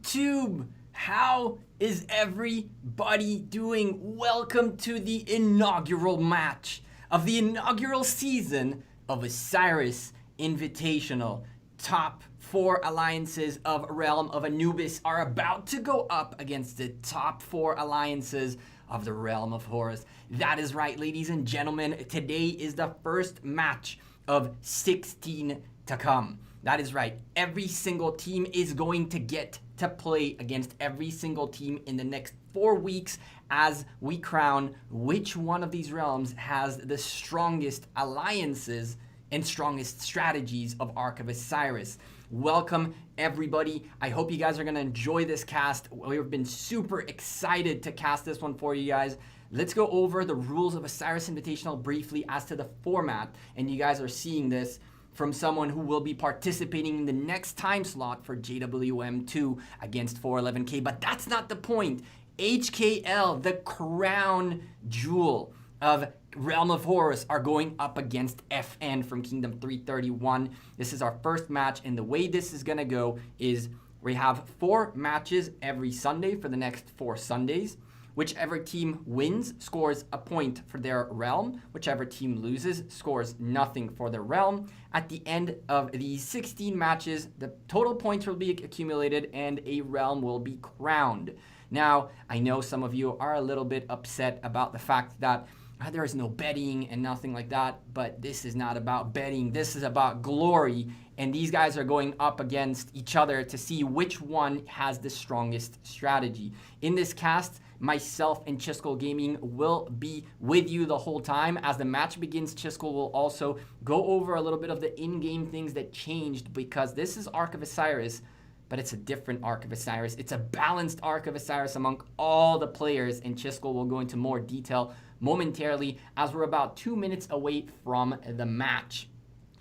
YouTube? How is everybody doing? Welcome to the inaugural match of the inaugural season of Osiris Invitational. Top 4 alliances of Realm of Anubis are about to go up against the top 4 alliances of the Realm of Horus. That is right, ladies and gentlemen. Today is the first match of 16 to come. That is right. Every single team is going to get to play against every single team in the next 4 weeks as we crown which one of these realms has the strongest alliances and strongest strategies of Ark of Osiris. Welcome, everybody. I hope you guys are going to enjoy this cast. We've been super excited to cast this one for you guys. Let's go over the rules of Osiris Invitational briefly as to the format. And you guys are seeing this from someone who will be participating in the next time slot for JWM2 against 411K. But that's not the point. HKL, the crown jewel of Realm of Horus, are going up against FN from Kingdom 331. This is our first match, and the way this is going to go is we have 4 matches every Sunday for the next 4 Sundays. Whichever team wins scores a point for their realm. Whichever team loses scores nothing for their realm. At the end of these 16 matches, the total points will be accumulated and a realm will be crowned. Now, I know some of you are a little bit upset about the fact that there is no betting and nothing like that, but this is not about betting. This is about glory, and these guys are going up against each other to see which one has the strongest strategy. In this cast, myself and Chiskel Gaming will be with you the whole time. As the match begins, Chiskel will also go over a little bit of the in-game things that changed, because this is Ark of Osiris, but it's a different Ark of Osiris. It's a balanced Ark of Osiris among all the players, and Chiskel will go into more detail momentarily as we're about 2 minutes away from the match.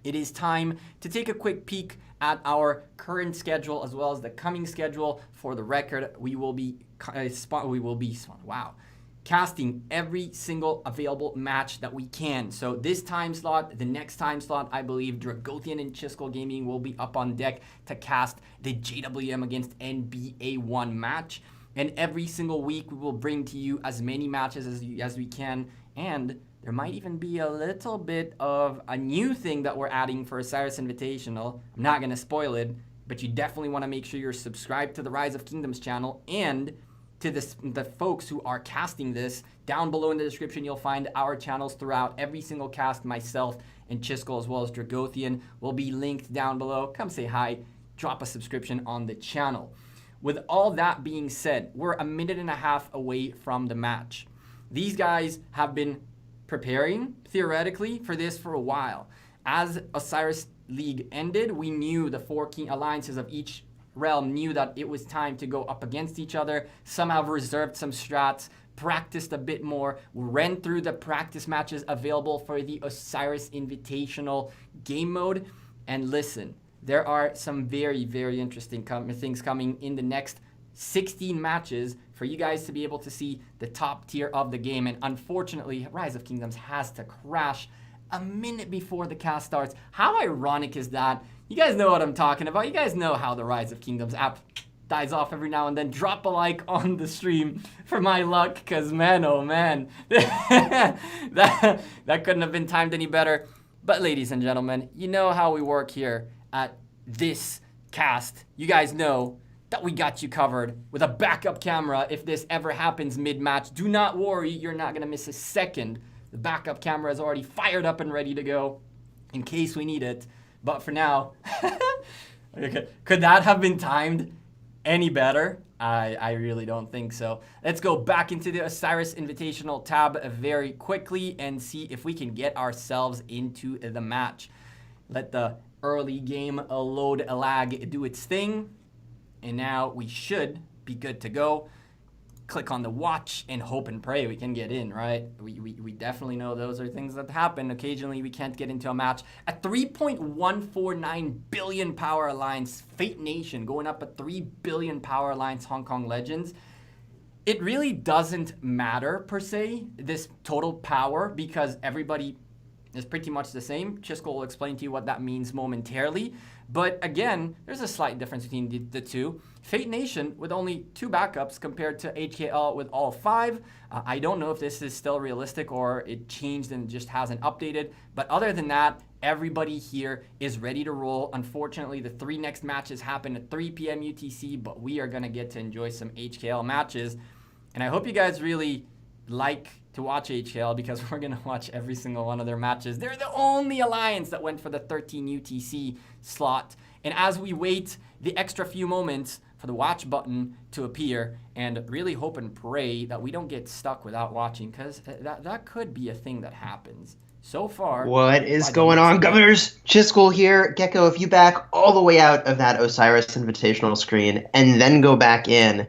It is time to take a quick peek at our current schedule as well as the coming schedule. For the record, we will be casting every single available match that we can. So this time slot, the next time slot, I believe Dragothian and Chiskel Gaming will be up on deck to cast the JWM against NBA1 match. And every single week, we will bring to you as many matches as we can. And there might even be a little bit of a new thing that we're adding for Osiris Invitational. I'm not going to spoil it, but you definitely want to make sure you're subscribed to the Rise of Kingdoms channel and to the folks who are casting this. Down below in the description, you'll find our channels throughout every single cast. Myself and Chiskel, as well as Dragothian, will be linked down below. Come say hi, drop a subscription on the channel. With all that being said, we're a minute and a half away from the match. These guys have been preparing, theoretically, for this for a while. As Osiris League ended, we knew the 4 king alliances of each realm knew that it was time to go up against each other. Some have reserved some strats, practiced a bit more, ran through the practice matches available for the Osiris Invitational game mode. And listen, there are some very, very interesting things coming in the next 16 matches for you guys to be able to see the top tier of the game. And unfortunately, Rise of Kingdoms has to crash a minute before the cast starts. How ironic is that? You guys know what I'm talking about. You guys know how the Rise of Kingdoms app dies off every now and then. Drop a like on the stream for my luck, because man, oh man, that couldn't have been timed any better. But ladies and gentlemen, you know how we work here at this cast. You guys know that we got you covered with a backup camera if this ever happens mid-match. Do not worry, you're not going to miss a second. The backup camera is already fired up and ready to go in case we need it. But for now, could that have been timed any better? I really don't think so. Let's go back into the Osiris Invitational tab very quickly and see if we can get ourselves into the match. Let the early game load lag do its thing. And now we should be good to go. Click on the watch and hope and pray we can get in, right? We definitely know those are things that happen. Occasionally we can't get into a match. A 3.149 billion power alliance, Fate Nation, going up a 3 billion power alliance, Hong Kong Legends. It really doesn't matter per se, this total power, because everybody is pretty much the same. Chisco will explain to you what that means momentarily. But again, there's a slight difference between the two. Fate Nation with only 2 backups compared to HKL with all 5. I don't know if this is still realistic or it changed and just hasn't updated. But other than that, everybody here is ready to roll. Unfortunately, the 3 next matches happen at 3 p.m. UTC, but we are going to get to enjoy some HKL matches. And I hope you guys really like to watch HKL because we're going to watch every single one of their matches. They're the only alliance that went for the 13 UTC slot. And as we wait the extra few moments for the watch button to appear, and really hope and pray that we don't get stuck without watching, because that could be a thing that happens. So far, what is going on, Governors? Chisco here. Gecko, if you back all the way out of that Osiris Invitational screen and then go back in,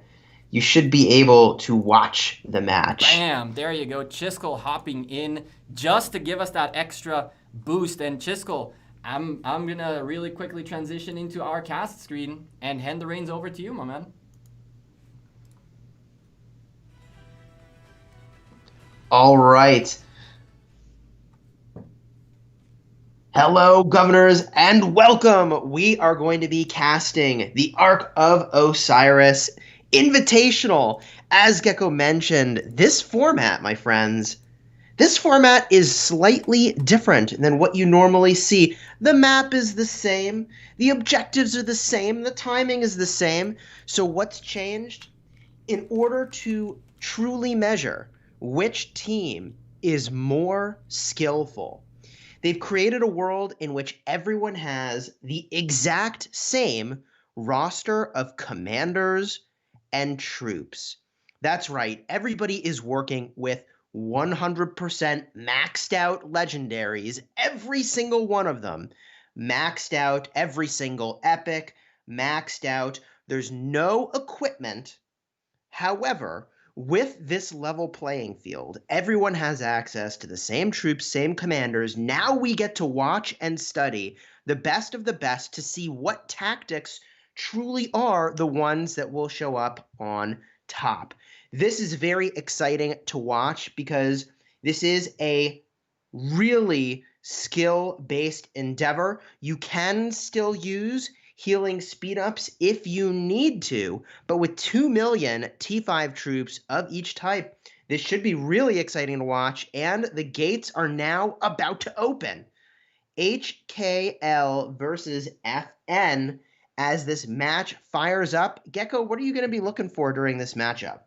you should be able to watch the match. Bam! There you go. Chisco hopping in just to give us that extra boost. And Chisco, I'm going to really quickly transition into our cast screen and hand the reins over to you, my man. All right. Hello, Governors, and welcome. We are going to be casting the Ark of Osiris Invitational. As Gecko mentioned, this format, my friends, this format is slightly different than what you normally see. The map is the same, the objectives are the same, the timing is the same. So what's changed? In order to truly measure which team is more skillful, they've created a world in which everyone has the exact same roster of commanders and troops. That's right, everybody is working with 100% maxed out legendaries, every single one of them. Maxed out, every single epic, maxed out. There's no equipment. However, with this level playing field, everyone has access to the same troops, same commanders. Now we get to watch and study the best of the best to see what tactics truly are the ones that will show up on top. This is very exciting to watch because this is a really skill-based endeavor. You can still use healing speed-ups if you need to, but with 2 million T5 troops of each type, this should be really exciting to watch, and the gates are now about to open. HKL versus FN as this match fires up. Gecko, what are you going to be looking for during this matchup?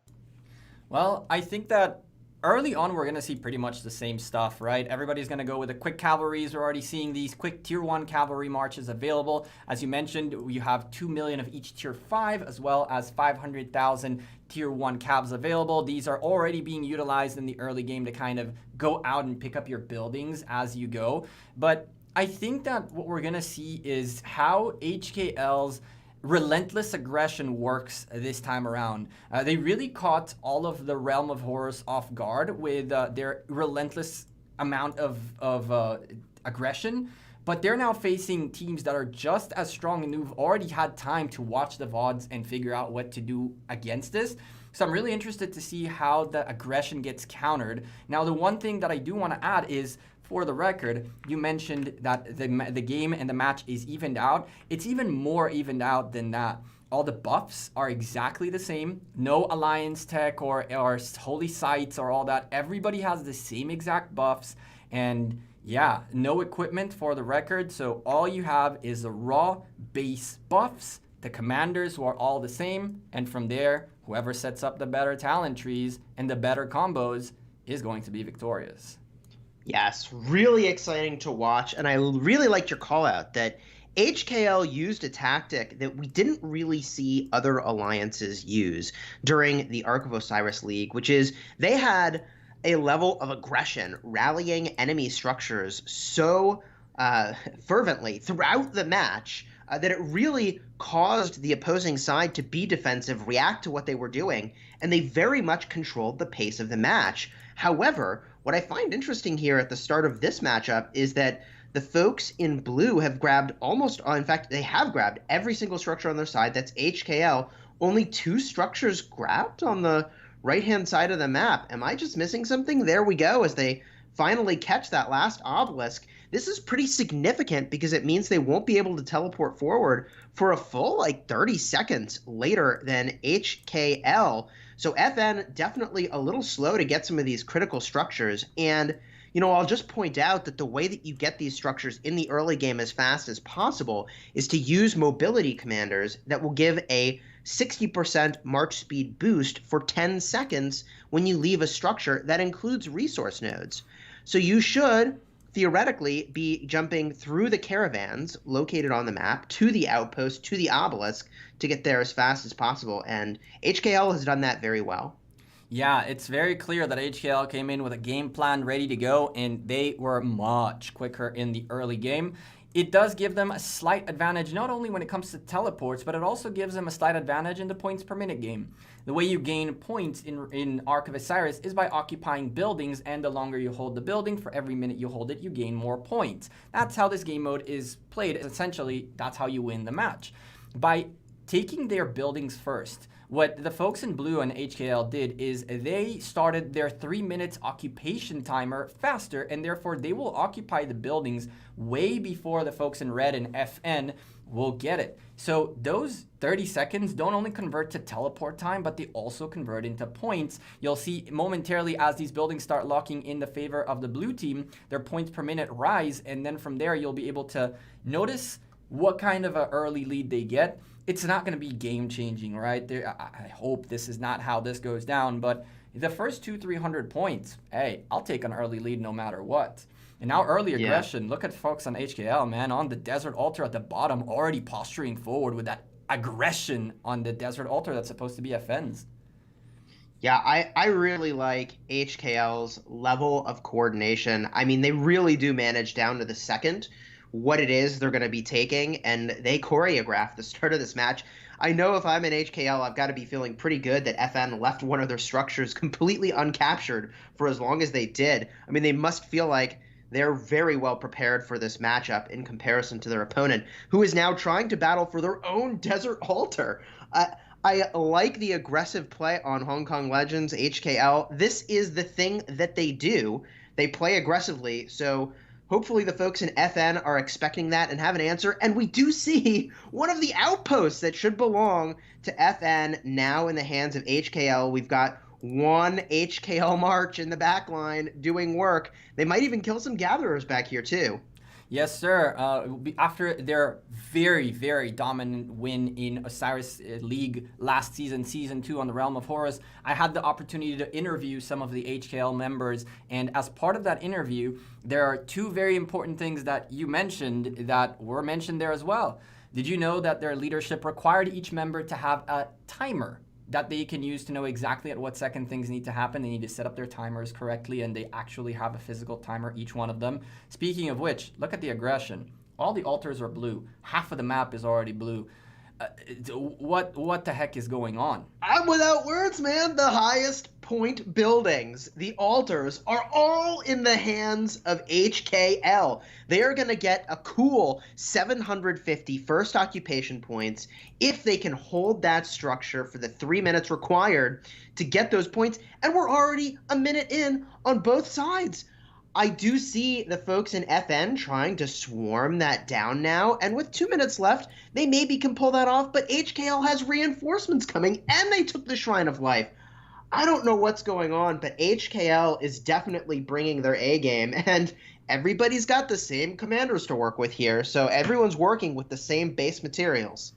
Well, I think that early on, we're going to see pretty much the same stuff, right? Everybody's going to go with the quick cavalries. We're already seeing these quick tier 1 cavalry marches available. As you mentioned, you have 2 million of each tier 5, as well as 500,000 tier 1 cabs available. These are already being utilized in the early game to kind of go out and pick up your buildings as you go. But I think that what we're going to see is how HKL's relentless aggression works this time around. They really caught all of the Realm of Horus off guard with their relentless amount of aggression, but they're now facing teams that are just as strong and who've already had time to watch the VODs and figure out what to do against this. So I'm really interested to see how the aggression gets countered. Now, the one thing that I do want to add is, for the record, you mentioned that the game and the match is evened out. It's even more evened out than that. All the buffs are exactly the same. No alliance tech or holy sites or all that. Everybody has the same exact buffs. And yeah, no equipment for the record. So all you have is the raw base buffs, the commanders who are all the same. And from there, whoever sets up the better talent trees and the better combos is going to be victorious. Yes, really exciting to watch, and I really liked your call out that HKL used a tactic that we didn't really see other alliances use during the Ark of Osiris League, which is they had a level of aggression, rallying enemy structures so fervently throughout the match that it really caused the opposing side to be defensive, react to what they were doing, and they very much controlled the pace of the match. However, what I find interesting here at the start of this matchup is that the folks in blue have grabbed in fact, they have grabbed every single structure on their side. That's HKL. Only 2 structures grabbed on the right-hand side of the map. Am I just missing something? There we go, as they finally catch that last obelisk, this is pretty significant because it means they won't be able to teleport forward for a full like 30 seconds later than HKL. So FN definitely a little slow to get some of these critical structures. And I'll just point out that the way that you get these structures in the early game as fast as possible is to use mobility commanders that will give a 60% march speed boost for 10 seconds when you leave a structure that includes resource nodes. So you should theoretically be jumping through the caravans located on the map to the outpost, to the obelisk, to get there as fast as possible. And HKL has done that very well. Yeah, it's very clear that HKL came in with a game plan ready to go, and they were much quicker in the early game. It does give them a slight advantage, not only when it comes to teleports, but it also gives them a slight advantage in the points per minute game. The way you gain points in Ark of Osiris is by occupying buildings, and the longer you hold the building, for every minute you hold it, you gain more points. That's how this game mode is played. Essentially, that's how you win the match. By taking their buildings first, what the folks in blue and HKL did is they started their 3 minutes occupation timer faster, and therefore they will occupy the buildings way before the folks in red and FN will get it. So those 30 seconds don't only convert to teleport time, but they also convert into points. You'll see momentarily as these buildings start locking in the favor of the blue team, their points per minute rise, and then from there you'll be able to notice what kind of an early lead they get. It's not going to be game-changing, right? I hope this is not how this goes down, but the first 200-300 points, hey, I'll take an early lead no matter what. And now early aggression, look at folks on HKL, man, on the desert altar at the bottom, already posturing forward with that aggression on the desert altar that's supposed to be FN's. Yeah, I really like HKL's level of coordination. I mean, they really do manage down to the second what it is they're going to be taking, and they choreograph the start of this match. I know if I'm in HKL, I've got to be feeling pretty good that FN left one of their structures completely uncaptured for as long as they did. I mean, they must feel like they're very well prepared for this matchup in comparison to their opponent, who is now trying to battle for their own desert altar. I like the aggressive play on Hong Kong Legends, HKL. This is the thing that they do. They play aggressively, so hopefully the folks in FN are expecting that and have an answer. And we do see one of the outposts that should belong to FN now in the hands of HKL. We've got one HKL March in the back line doing work. They might even kill some gatherers back here too. Yes, sir. After their very, very dominant win in Osiris League last season, Season 2 on the Realm of Horus, I had the opportunity to interview some of the HKL members. And as part of that interview, there are two very important things that you mentioned that were mentioned there as well. Did you know that their leadership required each member to have a timer that they can use to know exactly at what second things need to happen? They need to set up their timers correctly, and they actually have a physical timer, each one of them. Speaking of which, look at the aggression. All the altars are blue. Half of the map is already blue. What the heck is going on? I'm without words, man. The highest point buildings, the altars, are all in the hands of HKL. They are going to get a cool 750 first occupation points if they can hold that structure for the 3 minutes required to get those points. And we're already a minute in on both sides. I do see the folks in FN trying to swarm that down now, and with 2 minutes left, they maybe can pull that off, but HKL has reinforcements coming, and they took the Shrine of Life. I don't know what's going on, but HKL is definitely bringing their A game, and everybody's got the same commanders to work with here, so everyone's working with the same base materials.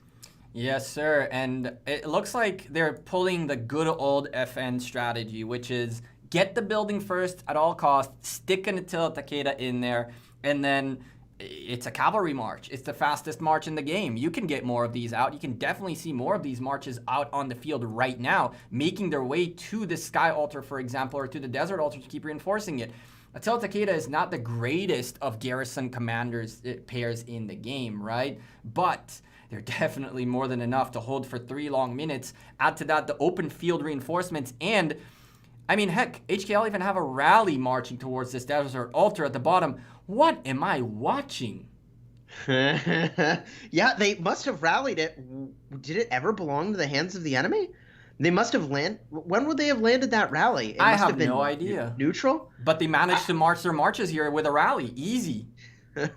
Yes, sir, and it looks like they're pulling the good old FN strategy, which is get the building first at all costs, stick an Attila Takeda in there, and then it's a cavalry march. It's the fastest march in the game. You can get more of these out. You can definitely see more of these marches out on the field right now, making their way to the Sky Altar, for example, or to the Desert Altar to keep reinforcing it. Attila Takeda is not the greatest of garrison commanders pairs in the game, right? But they're definitely more than enough to hold for 3 long minutes. Add to that the open field reinforcements, and I mean, heck, HKL even have a rally marching towards this desert altar at the bottom. What am I watching? Yeah, they must have rallied it. Did it ever belong to the hands of the enemy? They must have land. When would they have landed that rally? It I must have have no been idea. neutral. But they managed to march their marches here with a rally. Easy.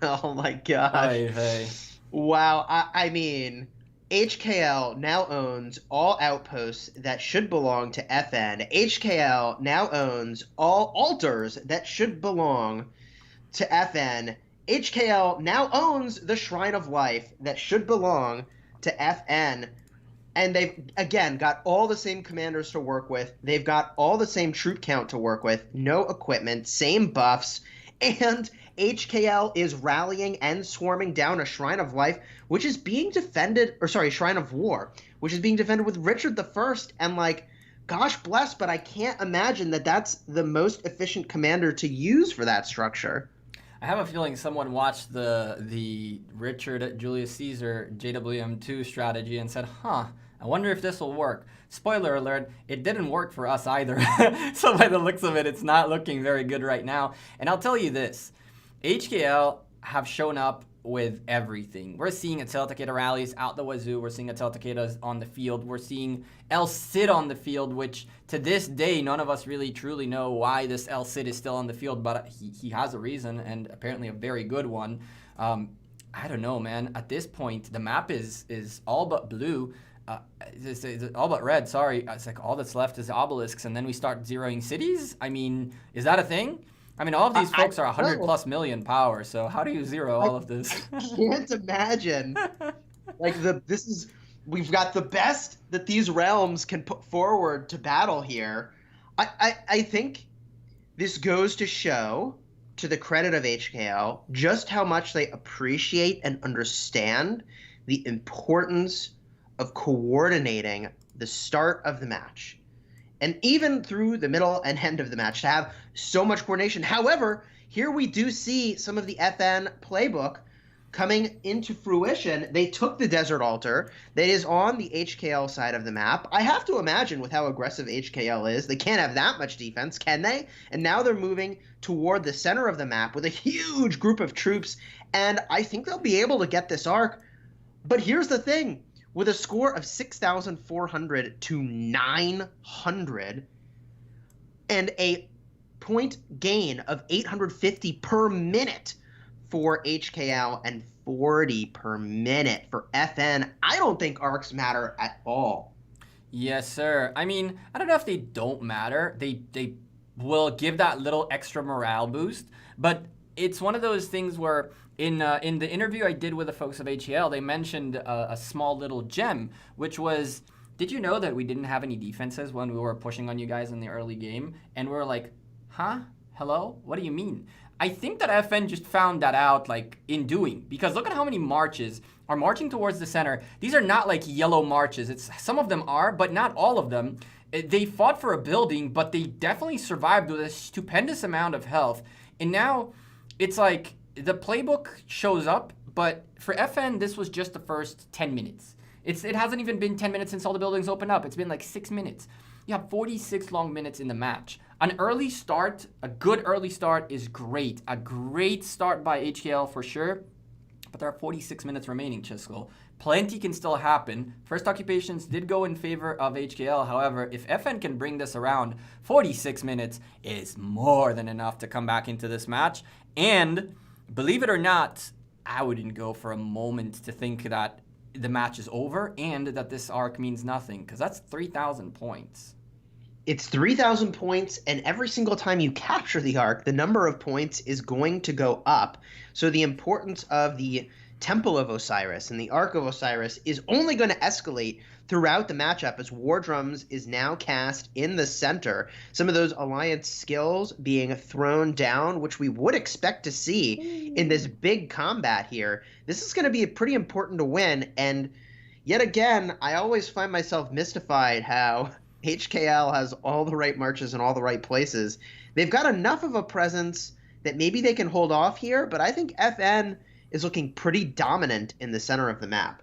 Oh my gosh. Ay, hey. Wow. I mean, HKL now owns all outposts that should belong to FN. HKL now owns all altars that should belong to FN. HKL now owns the Shrine of Life that should belong to FN. And they've, again, got all the same commanders to work with. They've got all the same troop count to work with, no equipment, same buffs. And HKL is rallying and swarming down a Shrine of Life, which is being defended, or sorry, Shrine of War, which is being defended with Richard the First. And like, gosh bless, but I can't imagine that that's the most efficient commander to use for that structure. I have a feeling someone watched the Richard Julius Caesar JWM2 strategy and said, huh, I wonder if this will work. Spoiler alert, it didn't work for us either. So by the looks of it, it's not looking very good right now. And I'll tell you this, HKL have shown up with everything. We're seeing Attila Takeda rallies out the wazoo. We're seeing Attila Takeda's on the field. We're seeing El Cid on the field, which to this day, none of us really truly know why this El Cid is still on the field, but he has a reason, and apparently a very good one. I don't know, man. At this point, the map is all but blue. It's all but red, sorry. It's like all that's left is obelisks, and then we start zeroing cities? I mean, is that a thing? I mean, all of these folks are 100 plus million power, so how do you zero all of this? I can't imagine. Like, we've got the best that these realms can put forward to battle here. I think this goes to show, to the credit of HKL, just how much they appreciate and understand the importance of coordinating the start of the match. And even through the middle and end of the match, to have so much coordination. However, here we do see some of the FN playbook coming into fruition. They took the Desert Altar that is on the HKL side of the map. I have to imagine with how aggressive HKL is, they can't have that much defense, can they? And now they're moving toward the center of the map with a huge group of troops, and I think they'll be able to get this arc. But here's the thing. With a score of 6,400 to 900 and a point gain of 850 per minute for HKL and 40 per minute for FN, I don't think arcs matter at all. Yes, sir. I mean, I don't know if they don't matter. They will give that little extra morale boost, but it's one of those things where in the interview I did with the folks of HEL, they mentioned a small little gem, which was, did you know that we didn't have any defenses when we were pushing on you guys in the early game? And we were like, huh? Hello? What do you mean? I think that FN just found that out like in doing, because look at how many marches are marching towards the center. These are not like yellow marches. Some of them are, but not all of them. They fought for a building, but they definitely survived with a stupendous amount of health. And now it's like the playbook shows up, but for FN, this was just the first 10 minutes. It hasn't even been 10 minutes since all the buildings opened up. It's been like 6 minutes. You have 46 long minutes in the match. An early start, a good early start is great. A great start by HKL for sure, but there are 46 minutes remaining, Chisco. Plenty can still happen. First occupations did go in favor of HKL. However, if FN can bring this around, 46 minutes is more than enough to come back into this match. And believe it or not, I wouldn't go for a moment to think that the match is over and that this arc means nothing, because that's 3,000 points. It's 3,000 points, and every single time you capture the arc, the number of points is going to go up. So the importance of the Temple of Osiris and the Ark of Osiris is only going to escalate throughout the matchup as War Drums is now cast in the center. Some of those alliance skills being thrown down, which we would expect to see in this big combat here. This is going to be pretty important to win, and yet again, I always find myself mystified how HKL has all the right marches in all the right places. They've got enough of a presence that maybe they can hold off here, but I think FN is looking pretty dominant in the center of the map.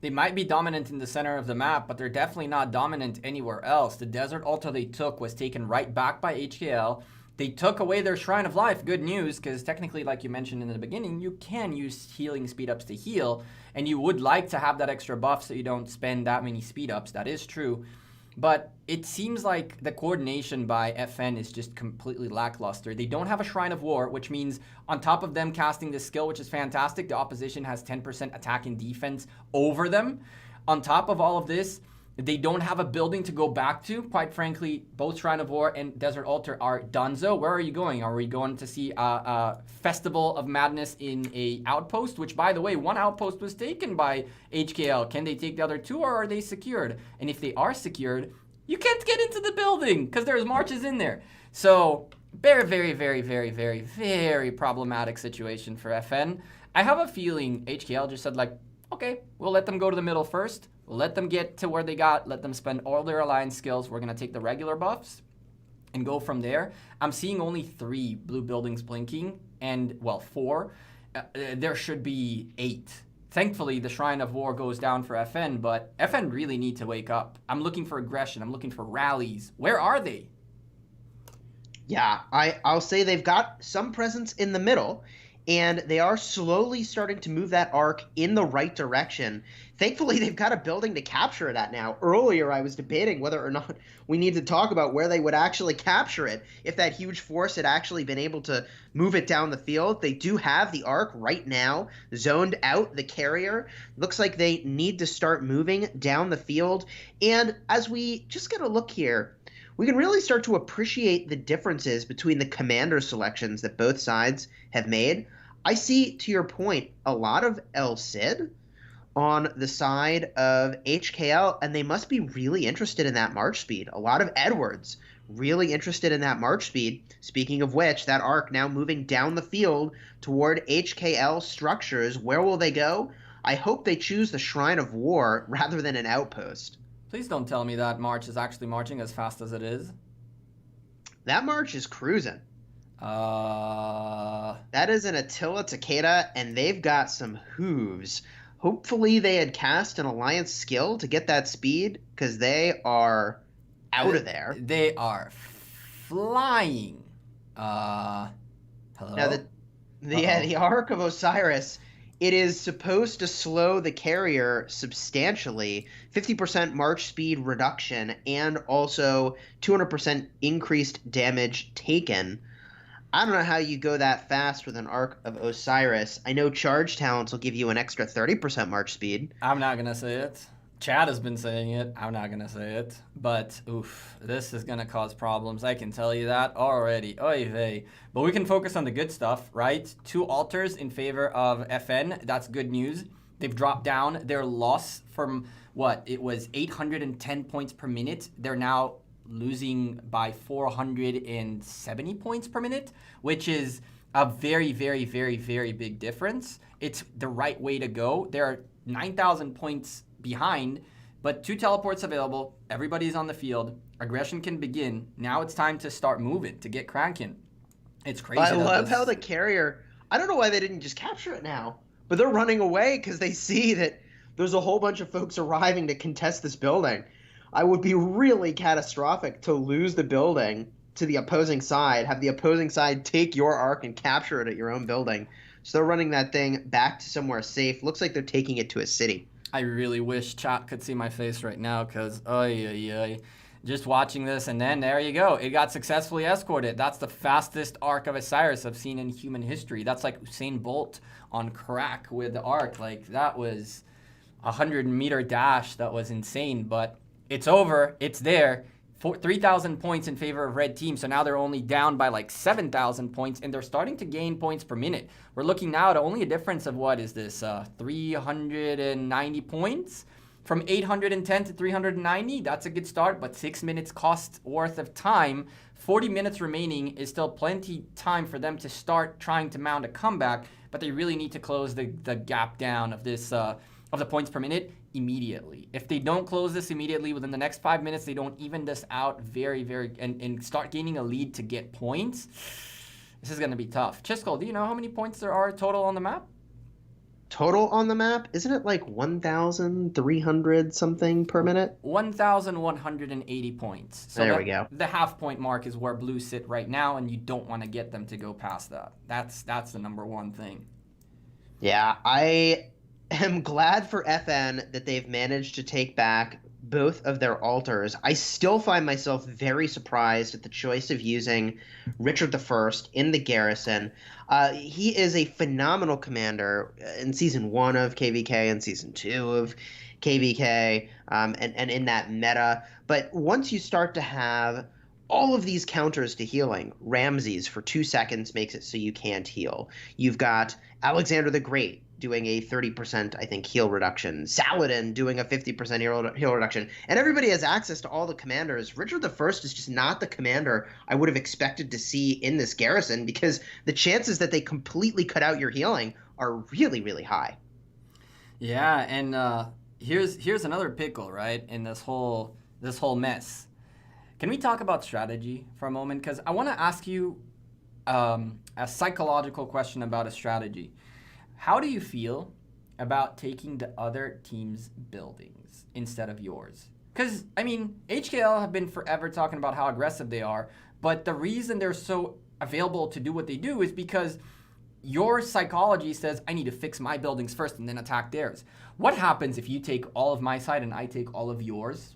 They might be dominant in the center of the map, but they're definitely not dominant anywhere else. The Desert Altar they took was taken right back by HKL. They took away their Shrine of Life. Good news, because technically, like you mentioned in the beginning, you can use healing speed-ups to heal, and you would like to have that extra buff so you don't spend that many speed-ups. That is true. But it seems like the coordination by FN is just completely lackluster. They don't have a Shrine of War, which means on top of them casting this skill, which is fantastic, the opposition has 10% attack and defense over them. On top of all of this, they don't have a building to go back to. Quite frankly, both Shrine of War and Desert Altar are donezo. Where are you going? Are we going to see a Festival of Madness in a outpost? Which, by the way, one outpost was taken by HKL. Can they take the other two, or are they secured? And if they are secured, you can't get into the building because there's marches in there. So, very, very, very, very, very, very problematic situation for FN. I have a feeling HKL just said, like, okay, we'll let them go to the middle first. We'll let them get to where they got. Let them spend all their alliance skills. We're going to take the regular buffs and go from there. I'm seeing only 3 blue buildings blinking and, well, 4. There should be 8. Thankfully, the Shrine of War goes down for FN, but FN really need to wake up. I'm looking for aggression. I'm looking for rallies. Where are they? Yeah, I'll say they've got some presence in the middle, and they are slowly starting to move that arc in the right direction. Thankfully, they've got a building to capture it at now. Earlier, I was debating whether or not we need to talk about where they would actually capture it, if that huge force had actually been able to move it down the field. They do have the arc right now zoned out, the carrier. Looks like they need to start moving down the field. And as we just get a look here, we can really start to appreciate the differences between the commander selections that both sides have made. I see, to your point, a lot of El Cid on the side of HKL, and they must be really interested in that march speed. A lot of Edwards really interested in that march speed. Speaking of which, that arc now moving down the field toward HKL structures. Where will they go? I hope they choose the Shrine of War rather than an outpost. Please don't tell me that march is actually marching as fast as it is. That march is cruising. That is an Attila Takeda, and they've got some hooves. Hopefully they had cast an alliance skill to get that speed, because they are out of there. They are flying. Hello? Now, the Ark of Osiris, it is supposed to slow the carrier substantially, 50% march speed reduction, and also 200% increased damage taken. I don't know how you go that fast with an Ark of Osiris. I know charge talents will give you an extra 30% march speed. I'm not going to say it. Chad has been saying it. I'm not going to say it. But, oof, this is going to cause problems. I can tell you that already. Oy vey. But we can focus on the good stuff, right? 2 altars in favor of FN. That's good news. They've dropped down their loss from, what? It was 810 points per minute. They're now losing by 470 points per minute, which is a very, very, very, very big difference. It's the right way to go. There are 9,000 points behind, but 2 teleports available. Everybody's on the field. Aggression can begin. Now it's time to start moving, to get cranking. It's crazy. I love how the carrier, I don't know why they didn't just capture it now, but they're running away because they see that there's a whole bunch of folks arriving to contest this building. I would be really catastrophic to lose the building to the opposing side, have the opposing side take your arc and capture it at your own building. So they're running that thing back to somewhere safe. Looks like they're taking it to a city. I really wish chat could see my face right now, because just watching this, and then there you go. It got successfully escorted. That's the fastest Ark of Osiris I've seen in human history. That's like Usain Bolt on crack with the Ark. Like, that was a 100-meter dash. That was insane, but it's over. It's there. 3,000 points in favor of red team. So now they're only down by like 7,000 points, and they're starting to gain points per minute. We're looking now at only a difference of, what is this, 390 points? From 810 to 390, that's a good start, but 6 minutes cost worth of time. 40 minutes remaining is still plenty time for them to start trying to mount a comeback, but they really need to close the gap down of this of the points per minute immediately. If they don't close this immediately within the next 5 minutes, they don't even this out and start gaining a lead to get points, this is going to be tough. Chiskel, do you know how many points there are total on the map? Total on the map? Isn't it like 1,300 something per minute? 1,180 points. So there we go. The half point mark is where Blues sit right now, and you don't want to get them to go past that. That's the number one thing. Yeah, I am glad for FN that they've managed to take back both of their altars, I still find myself very surprised at the choice of using Richard the First in the garrison. He is a phenomenal commander in season 1 of KVK and season 2 of KVK, and in that meta. But once you start to have all of these counters to healing, Ramses for 2 seconds makes it so you can't heal. You've got Alexander the Great doing a 30%, I think, heal reduction. Saladin doing a 50% heal reduction. And everybody has access to all the commanders. Richard the First is just not the commander I would have expected to see in this garrison, because the chances that they completely cut out your healing are really, really high. Yeah, and here's another pickle, right, in this whole mess. Can we talk about strategy for a moment? Because I want to ask you a psychological question about a strategy. How do you feel about taking the other team's buildings instead of yours? Because, I mean, HKL have been forever talking about how aggressive they are, but the reason they're so available to do what they do is because your psychology says, I need to fix my buildings first and then attack theirs. What happens if you take all of my side and I take all of yours?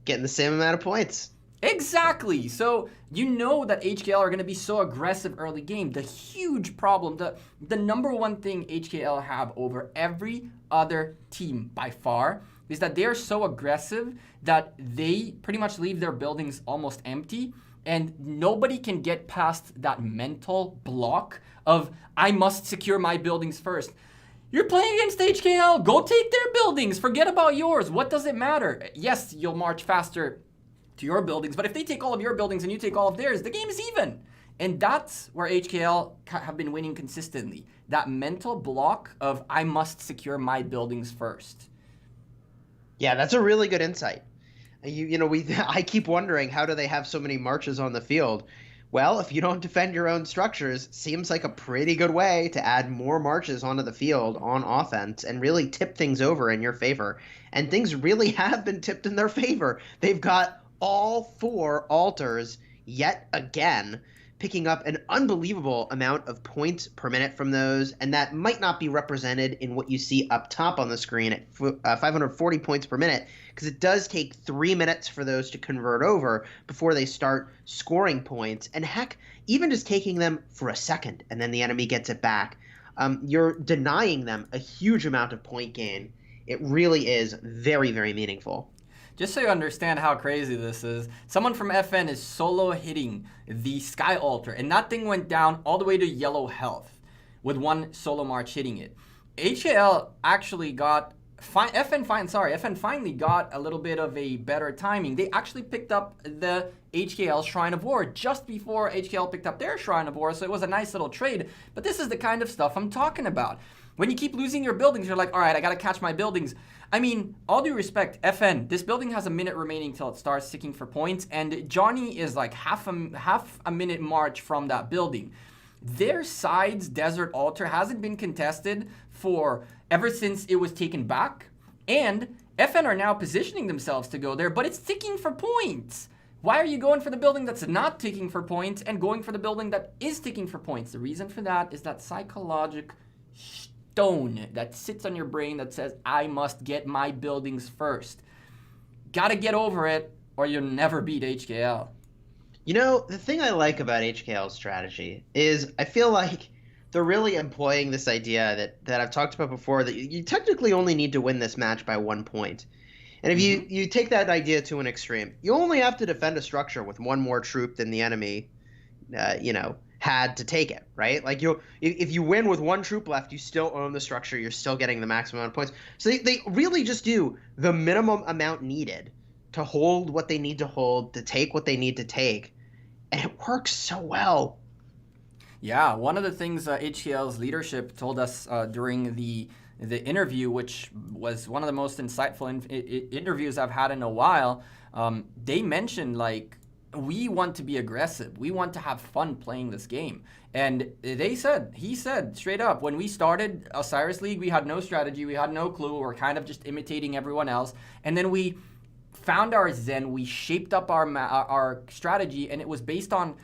Getting the same amount of points. Exactly. So you know that HKL are going to be so aggressive early game. The huge problem, the number one thing HKL have over every other team by far is that they are so aggressive that they pretty much leave their buildings almost empty, and nobody can get past that mental block of, I must secure my buildings first. You're playing against HKL. Go take their buildings. Forget about yours. What does it matter? Yes, you'll march faster to your buildings, but if they take all of your buildings and you take all of theirs, the game is even. And that's where HKL have been winning consistently. That mental block of, I must secure my buildings first. Yeah, that's a really good insight. I keep wondering, how do they have so many marches on the field? Well, if you don't defend your own structures, seems like a pretty good way to add more marches onto the field on offense and really tip things over in your favor. And things really have been tipped in their favor. They've got all 4 altars yet again, picking up an unbelievable amount of points per minute from those, and that might not be represented in what you see up top on the screen at 540 points per minute, because it does take 3 minutes for those to convert over before they start scoring points, and heck, even just taking them for a second and then the enemy gets it back, you're denying them a huge amount of point gain. It really is very, very meaningful. Just so you understand how crazy this is, someone from FN is solo hitting the Sky Altar, and that thing went down all the way to yellow health with one solo march hitting it. HKL actually got FN finally got a little bit of a better timing. They actually picked up the HKL Shrine of War just before HKL picked up their Shrine of War, so it was a nice little trade. But this is the kind of stuff I'm talking about. When you keep losing your buildings, you're like, all right, I got to catch my buildings. I mean, all due respect, FN, this building has a minute remaining till it starts ticking for points, and Johnny is like half a minute march from that building. Their side's Desert Altar hasn't been contested for ever since it was taken back, and FN are now positioning themselves to go there, but it's ticking for points. Why are you going for the building that's not ticking for points and going for the building that is ticking for points? The reason for that is that psychological stone that sits on your brain that says, I must get my buildings first. Gotta get over it, or you'll never beat HKL. You know, the thing I like about HKL's strategy is I feel like they're really employing this idea that I've talked about before, that you technically only need to win this match by 1 point. And if you take that idea to an extreme, you only have to defend a structure with one more troop than the enemy, had to take it, right? Like if you win with one troop left, you still own the structure. You're still getting the maximum amount of points. So they really just do the minimum amount needed to hold what they need to hold, to take what they need to take. And it works so well. Yeah, one of the things HCL's leadership told us during the interview, which was one of the most insightful interviews I've had in a while, they mentioned, like, we want to be aggressive. We want to have fun playing this game. And he said straight up, when we started Osiris League, we had no strategy. We had no clue. We're kind of just imitating everyone else. And then we found our zen. We shaped up our strategy, and it was based on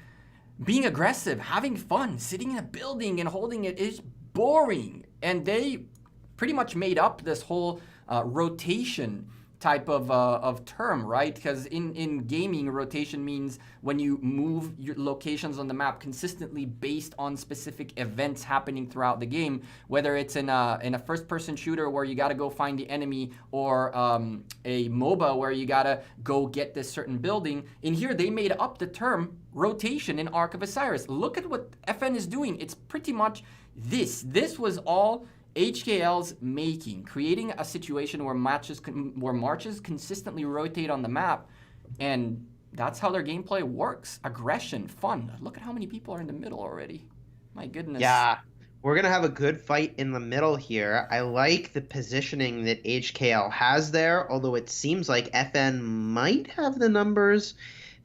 being aggressive, having fun. Sitting in a building and holding it is boring. And they pretty much made up this whole rotation type of term, right? Because in gaming, rotation means when you move your locations on the map consistently based on specific events happening throughout the game, whether it's in a first-person shooter where you got to go find the enemy, or a MOBA where you got to go get this certain building. In here, they made up the term rotation in Ark of Osiris. Look at what FN is doing. It's pretty much this. This was all HKL's making, creating a situation where marches consistently rotate on the map, and that's how their gameplay works. Aggression, fun. Look at how many people are in the middle already. My goodness. Yeah, we're going to have a good fight in the middle here. I like the positioning that HKL has there, although it seems like FN might have the numbers.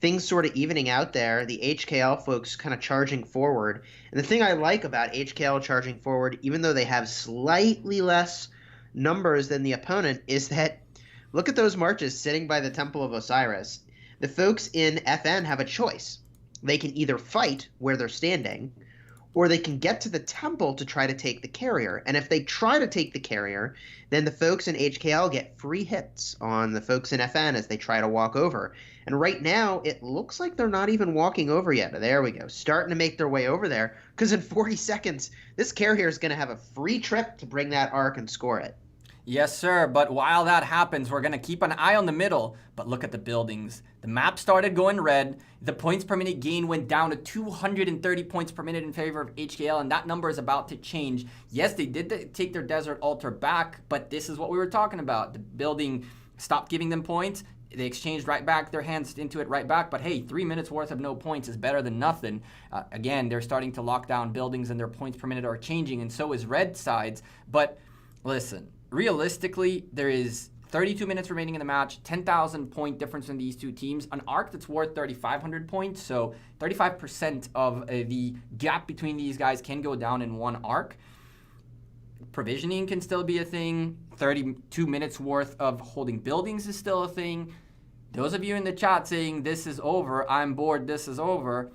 Things sort of evening out there, the HKL folks kind of charging forward. And the thing I like about HKL charging forward, even though they have slightly less numbers than the opponent, is that look at those marches sitting by the Temple of Osiris. The folks in FN have a choice. They can either fight where they're standing, or they can get to the temple to try to take the carrier. And if they try to take the carrier, then the folks in HKL get free hits on the folks in FN as they try to walk over. And right now, it looks like they're not even walking over yet. There we go. Starting to make their way over there, because in 40 seconds, this carrier is going to have a free trip to bring that Ark and score it. Yes, sir. But while that happens, we're going to keep an eye on the middle. But look at the buildings. The map started going red. The points per minute gain went down to 230 points per minute in favor of HKL, and that number is about to change. Yes, they did take their Desert Altar back, but this is what we were talking about. The building stopped giving them points. They exchanged right back their hands into it right back. But hey, 3 minutes worth of no points is better than nothing. Again, they're starting to lock down buildings, and their points per minute are changing, and so is red sides. But listen, realistically, there is 32 minutes remaining in the match, 10,000 point difference in these two teams. An Ark that's worth 3,500 points, so 35% of the gap between these guys can go down in one Ark. Provisioning can still be a thing. 32 minutes worth of holding buildings is still a thing. Those of you in the chat saying this is over, I'm bored, this is over.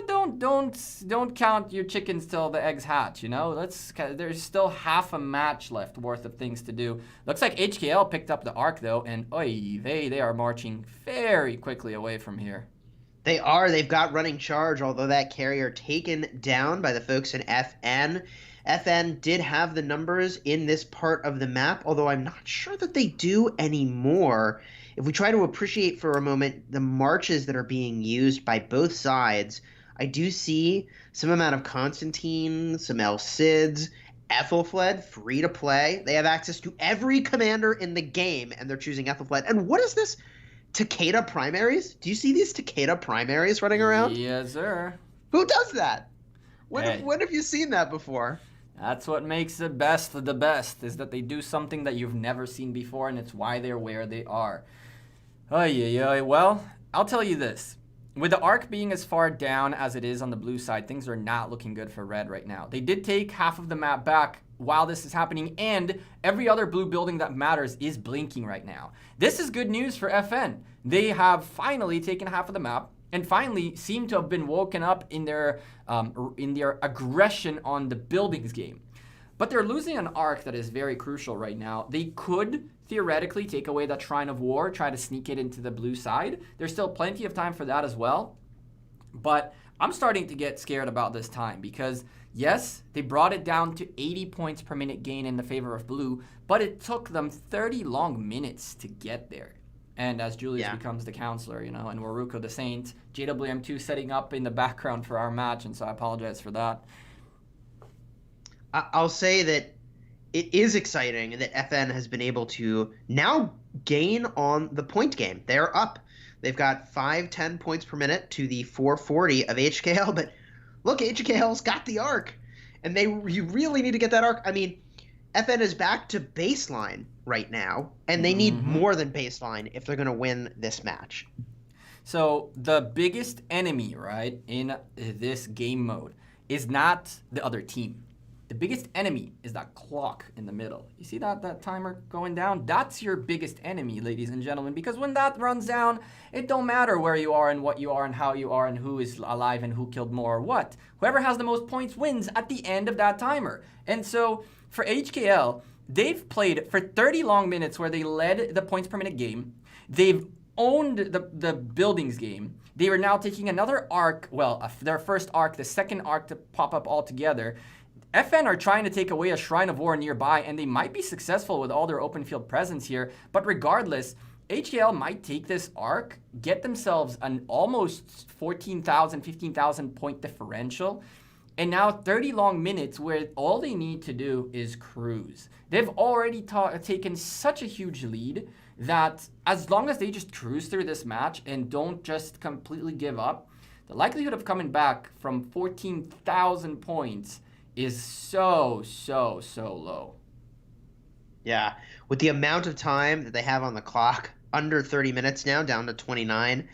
Don't count your chickens till the eggs hatch, you know? There's still half a match left worth of things to do. Looks like HKL picked up the Ark though, and they are marching very quickly away from here. They are. They've got running charge, although that carrier taken down by the folks in FN. FN did have the numbers in this part of the map, although I'm not sure that they do anymore. If we try to appreciate for a moment the marches that are being used by both sides, I do see some amount of Constantine, some El Cids, Ethelfled, free to play. They have access to every commander in the game, and they're choosing Ethelfled. And what is this? Takeda primaries? Do you see these Takeda primaries running around? Yes, sir. Who does that? When have you seen that before? That's what makes the best, is that they do something that you've never seen before, and it's why they're where they are. Well, I'll tell you this. With the Ark being as far down as it is on the blue side, things are not looking good for red right now. They did take half of the map back while this is happening, and every other blue building that matters is blinking right now. This is good news for FN. They have finally taken half of the map, and finally seem to have been woken up in their aggression on the buildings game. But they're losing an Ark that is very crucial right now. They could theoretically take away that Shrine of War, try to sneak it into the blue side. There's still plenty of time for that as well. But I'm starting to get scared about this time because, yes, they brought it down to 80 points per minute gain in the favor of blue, but it took them 30 long minutes to get there. And as Julius becomes the counselor, you know, and Waruko the saint, JWM2 setting up in the background for our match, and so I apologize for that. I'll say that it is exciting that FN has been able to now gain on the point game. They're up. They've got 510 points per minute to the 440 of HKL, but look, HKL's got the Ark, and you really need to get that Ark. I mean, FN is back to baseline right now, and they need more than baseline if they're going to win this match. So the biggest enemy, right, in this game mode is not the other team. The biggest enemy is that clock in the middle. You see that timer going down? That's your biggest enemy, ladies and gentlemen, because when that runs down, it don't matter where you are and what you are and how you are and who is alive and who killed more or what. Whoever has the most points wins at the end of that timer. And so for HKL, they've played for 30 long minutes where they led the points per minute game. They've owned the buildings game. They are now taking another arc, their first arc, the second arc to pop up altogether. FN are trying to take away a Shrine of War nearby, and they might be successful with all their open field presence here. But regardless, HKL might take this arc, get themselves an almost 14,000, 15,000 point differential, and now 30 long minutes where all they need to do is cruise. They've already taken such a huge lead that as long as they just cruise through this match and don't just completely give up, the likelihood of coming back from 14,000 points is so low. Yeah, with the amount of time that they have on the clock, under 30 minutes now, down to 29,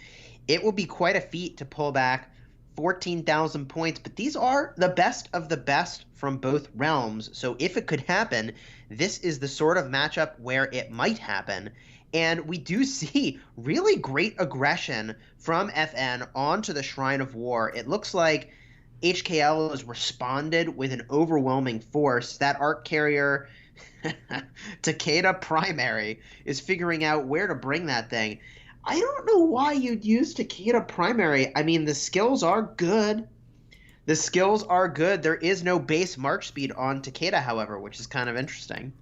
it will be quite a feat to pull back 14,000 points. But these are the best of the best from both realms. So if it could happen, this is the sort of matchup where it might happen. And we do see really great aggression from FN onto the Shrine of War. It looks like HKL has responded with an overwhelming force. That Arc Carrier Takeda Primary is figuring out where to bring that thing. I don't know why you'd use Takeda Primary. I mean, the skills are good. The skills are good. There is no base march speed on Takeda, however, which is kind of interesting.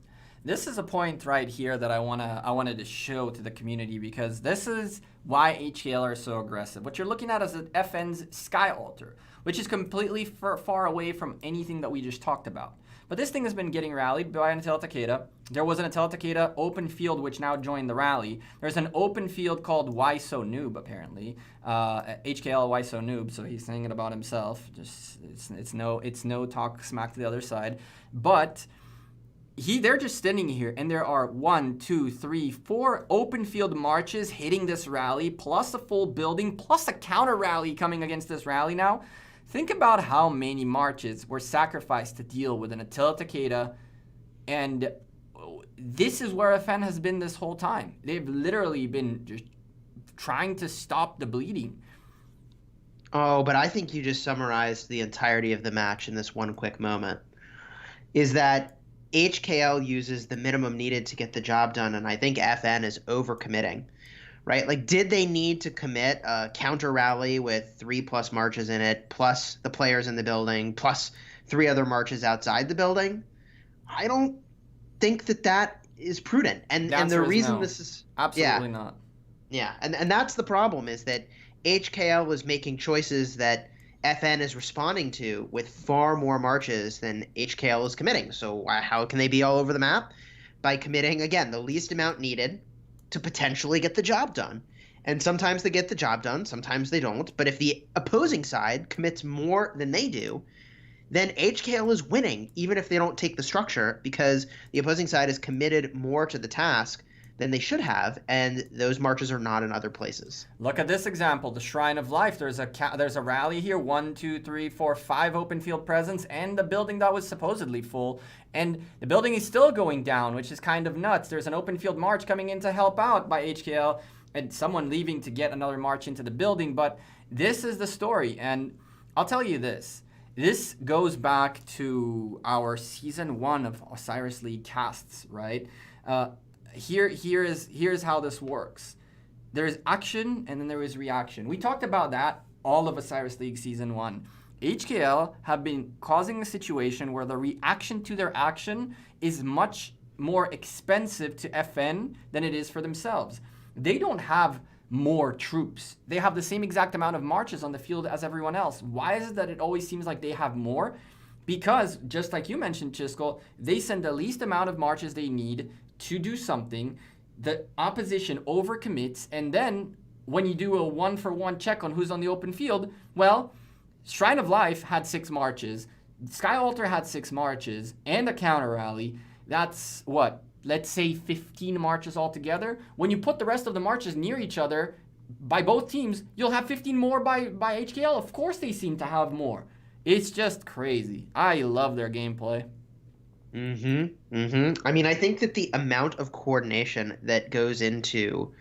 This is a point right here that I wanted to show to the community, because this is why HKL are so aggressive. What you're looking at is FN's Sky Altar, which is completely far away from anything that we just talked about. But this thing has been getting rallied by an Atela Takeda. There was an Atela Takeda open field which now joined the rally. There's an open field called Why So Noob, apparently. HKL Why So Noob, so he's saying it about himself. Just it's no talk smack to the other side. But they're just standing here, and there are 1, 2, 3, 4 open field marches hitting this rally, plus a full building, plus a counter rally coming against this rally now. Think about how many marches were sacrificed to deal with an Atela Takeda, and this is where FN has been this whole time. They've literally been just trying to stop the bleeding. Oh, but I think you just summarized the entirety of the match in this one quick moment. Is that HKL uses the minimum needed to get the job done, and I think FN is overcommitting, right? Like, did they need to commit a counter rally with 3+ marches in it, plus the players in the building, plus 3 other marches outside the building? I don't think that is prudent. And the reason no. this is absolutely not. Yeah, and that's the problem, is that HKL is making choices that FN is responding to with far more marches than HKL is committing. So how can they be all over the map? By committing, again, the least amount needed to potentially get the job done. And sometimes they get the job done, sometimes they don't. But if the opposing side commits more than they do, then HKL is winning, even if they don't take the structure, because the opposing side is committed more to the task than they should have, and those marches are not in other places. Look at this example, the Shrine of Life. There's a rally here, 1, 2, 3, 4, 5 open field presence, and the building that was supposedly full, and the building is still going down, which is kind of nuts. There's an open field march coming in to help out by HKL, and someone leaving to get another march into the building. But this is the story, and I'll tell you this. This goes back to our Season 1 of Osiris League casts, right? Here's how this works. There is action, and then there is reaction. We talked about that all of Osiris League Season 1. HKL have been causing a situation where the reaction to their action is much more expensive to FN than it is for themselves. They don't have more troops. They have the same exact amount of marches on the field as everyone else. Why is it that it always seems like they have more? Because, just like you mentioned, Chisco, they send the least amount of marches they need to do something. The opposition overcommits, and then when you do a 1-for-1 check on who's on the open field, well, Shrine of Life had 6 marches, Sky Altar had 6 marches, and a counter rally. That's what? Let's say 15 marches altogether. When you put the rest of the marches near each other by both teams, you'll have 15 more by HKL. Of course they seem to have more. It's just crazy. I love their gameplay. I mean, I think that the amount of coordination that goes into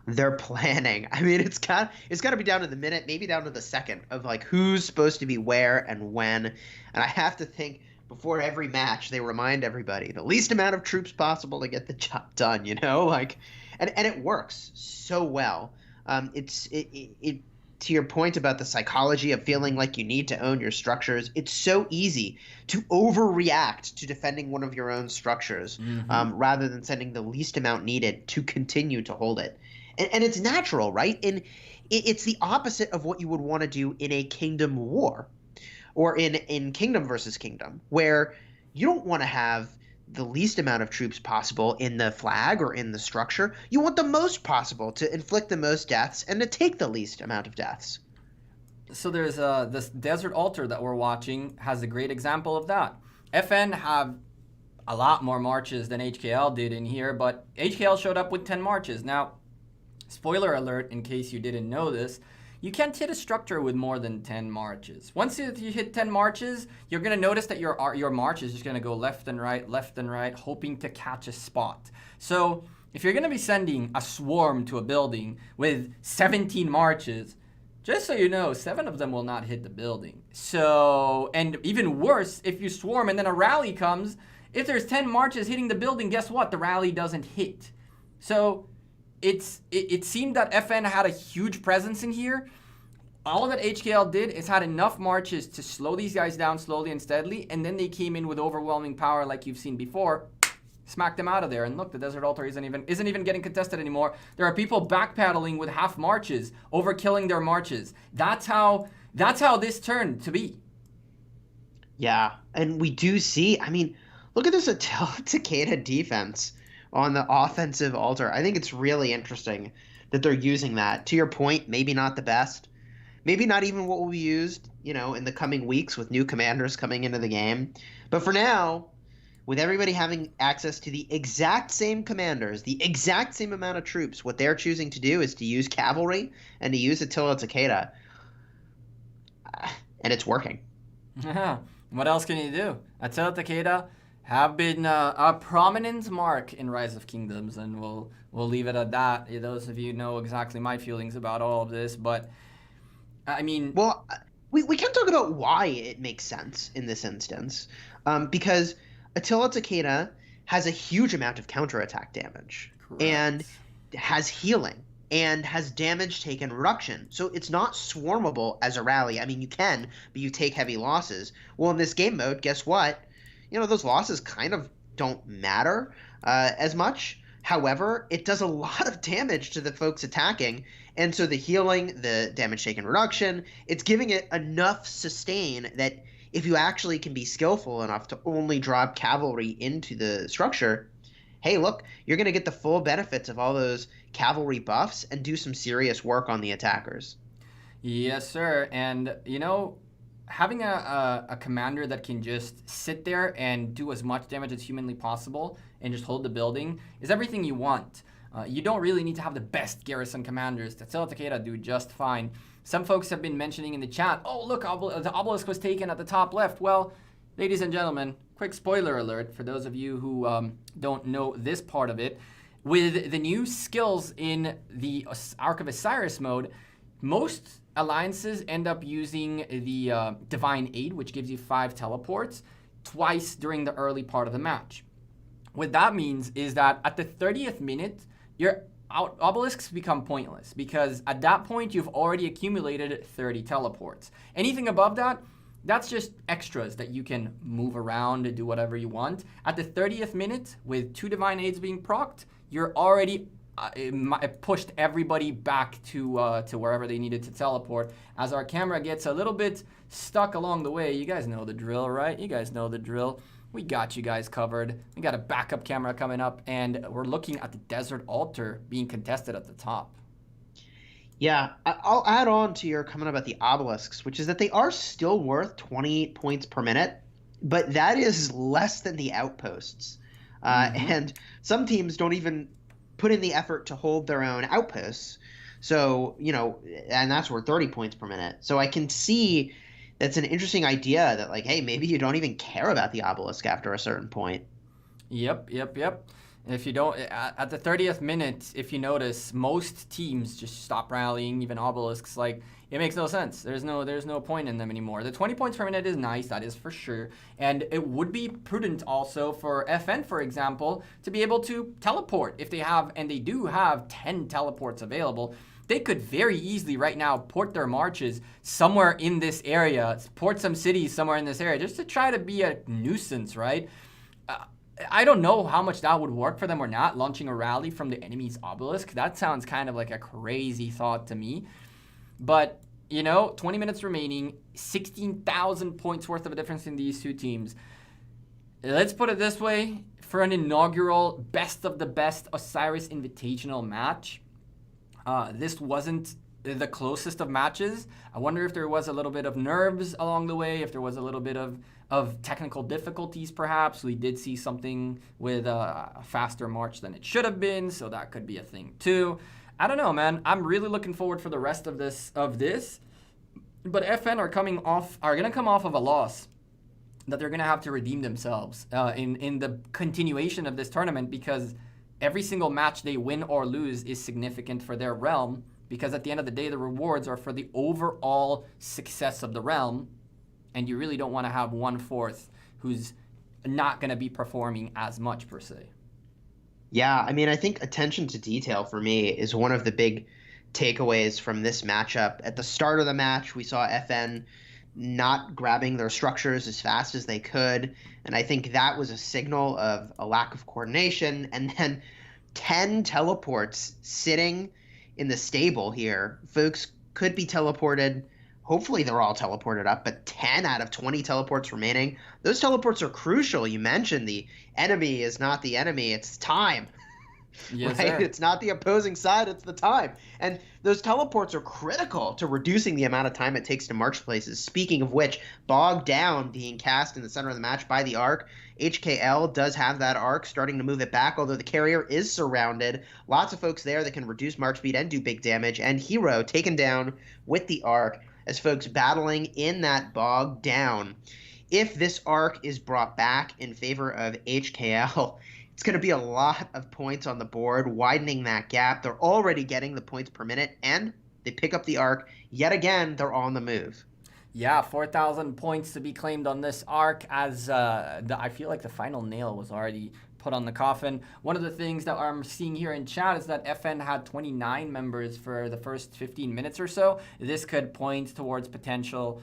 their planning, I mean, it's got to be down to the minute, maybe down to the second, of like who's supposed to be where and when. And I have to think before every match, they remind everybody the least amount of troops possible to get the job done, you know? Like, and it works so well. It to your point about the psychology of feeling like you need to own your structures, it's so easy to overreact to defending one of your own structures rather than sending the least amount needed to continue to hold it. And it's natural, right? And it's the opposite of what you would want to do in a kingdom war or in kingdom versus kingdom, where you don't want to have the least amount of troops possible in the flag or in the structure. You want the most possible to inflict the most deaths and to take the least amount of deaths. So there's this Desert Altar that we're watching has a great example of that. FN have a lot more marches than HKL did in here, but HKL showed up with 10 marches. Now, spoiler alert in case you didn't know this, you can't hit a structure with more than 10 marches. Once you hit 10 marches, you're going to notice that your march is just going to go left and right, hoping to catch a spot. So if you're going to be sending a swarm to a building with 17 marches, just so you know, 7 of them will not hit the building. So, and even worse, if you swarm and then a rally comes, if there's 10 marches hitting the building, guess what? The rally doesn't hit. So it seemed that FN had a huge presence in here. All that HKL did is had enough marches to slow these guys down slowly and steadily, and then they came in with overwhelming power like you've seen before, smacked them out of there. And look, the Desert Altar isn't even getting contested anymore. There are people backpedaling with half marches, overkilling their marches. That's how this turned to be. Yeah, and we do see, I mean, look at this Attila Takeda defense on the offensive altar. I think it's really interesting that they're using that. To your point, maybe not the best. Maybe not even what will be used, in the coming weeks with new commanders coming into the game. But for now, with everybody having access to the exact same commanders, the exact same amount of troops, what they're choosing to do is to use cavalry and to use Attila Takeda. And it's working. What else can you do? Attila Takeda have been a prominent mark in Rise of Kingdoms, and we'll leave it at that. Those of you know exactly my feelings about all of this, but I mean... Well, we can talk about why it makes sense in this instance, because Attila Takeda has a huge amount of counterattack damage. Correct. And has healing and has damage taken reduction. So it's not swarmable as a rally. I mean, you can, but you take heavy losses. Well, in this game mode, guess what? Those losses kind of don't matter as much. However, it does a lot of damage to the folks attacking. And so the healing, the damage taken reduction, it's giving it enough sustain that if you actually can be skillful enough to only drop cavalry into the structure, hey, look, you're going to get the full benefits of all those cavalry buffs and do some serious work on the attackers. Yes, sir. And, having a commander that can just sit there and do as much damage as humanly possible and just hold the building is everything you want. You don't really need to have the best garrison commanders. Attila Takeda do just fine. Some folks have been mentioning in the chat, oh, look, the obelisk was taken at the top left. Well, ladies and gentlemen, quick spoiler alert for those of you who don't know this part of it. With the new skills in the Ark of Osiris mode, most alliances end up using the Divine Aid, which gives you 5 teleports, twice during the early part of the match. What that means is that at the 30th minute, your obelisks become pointless, because at that point, you've already accumulated 30 teleports. Anything above that, that's just extras that you can move around and do whatever you want. At the 30th minute, with 2 Divine Aids being procced, you're already it pushed everybody back to wherever they needed to teleport. As our camera gets a little bit stuck along the way, you guys know the drill, right? You guys know the drill. We got you guys covered. We got a backup camera coming up, and we're looking at the Desert Altar being contested at the top. Yeah, I'll add on to your comment about the obelisks, which is that they are still worth 28 points per minute, but that is less than the outposts. And some teams don't even put in the effort to hold their own outposts. So, and that's worth 30 points per minute. So I can see that's an interesting idea that, like, hey, maybe you don't even care about the obelisk after a certain point. Yep. If you don't, at the 30th minute, if you notice, most teams just stop rallying, even Obelisks. Like, it makes no sense. There's no point in them anymore. The 20 points per minute is nice, that is for sure. And it would be prudent also for FN, for example, to be able to teleport if they have, and they do have 10 teleports available. They could very easily right now port their marches somewhere in this area, port some cities somewhere in this area, just to try to be a nuisance, right? I don't know how much that would work for them or not, launching a rally from the enemy's obelisk. That sounds kind of like a crazy thought to me. But, 20 minutes remaining, 16,000 points worth of a difference in these two teams. Let's put it this way, for an inaugural best of the best Osiris Invitational match, this wasn't the closest of matches. I wonder if there was a little bit of nerves along the way, if there was a little bit of technical difficulties perhaps. We did see something with a faster march than it should have been, so that could be a thing too. I don't know, man. I'm really looking forward for the rest of this. But FN are gonna come off of a loss that they're gonna have to redeem themselves in the continuation of this tournament, because every single match they win or lose is significant for their realm, because at the end of the day, the rewards are for the overall success of the realm, and you really don't want to have 1/4 who's not going to be performing as much per se. Yeah, I mean, I think attention to detail for me is one of the big takeaways from this matchup. At the start of the match, we saw FN not grabbing their structures as fast as they could, and I think that was a signal of a lack of coordination. And then 10 teleports sitting in the stable here. Folks could be teleported. Hopefully they're all teleported up, but 10 out of 20 teleports remaining. Those teleports are crucial. You mentioned the enemy is not the enemy, it's time. Yes, right? sir. It's not the opposing side, it's the time. And those teleports are critical to reducing the amount of time it takes to march places. Speaking of which, Bogged Down being cast in the center of the match by the Ark. HKL does have that Ark starting to move it back, although the carrier is surrounded. Lots of folks there that can reduce march speed and do big damage. And Hero taken down with the Ark as folks battling in that Bogged Down. If this Ark is brought back in favor of HKL, it's going to be a lot of points on the board, widening that gap. They're already getting the points per minute, and they pick up the Ark. Yet again, they're on the move. Yeah, 4,000 points to be claimed on this Ark, as I feel like the final nail was already put on the coffin. One of the things that I'm seeing here in chat is that FN had 29 members for the first 15 minutes or so. This could point towards potential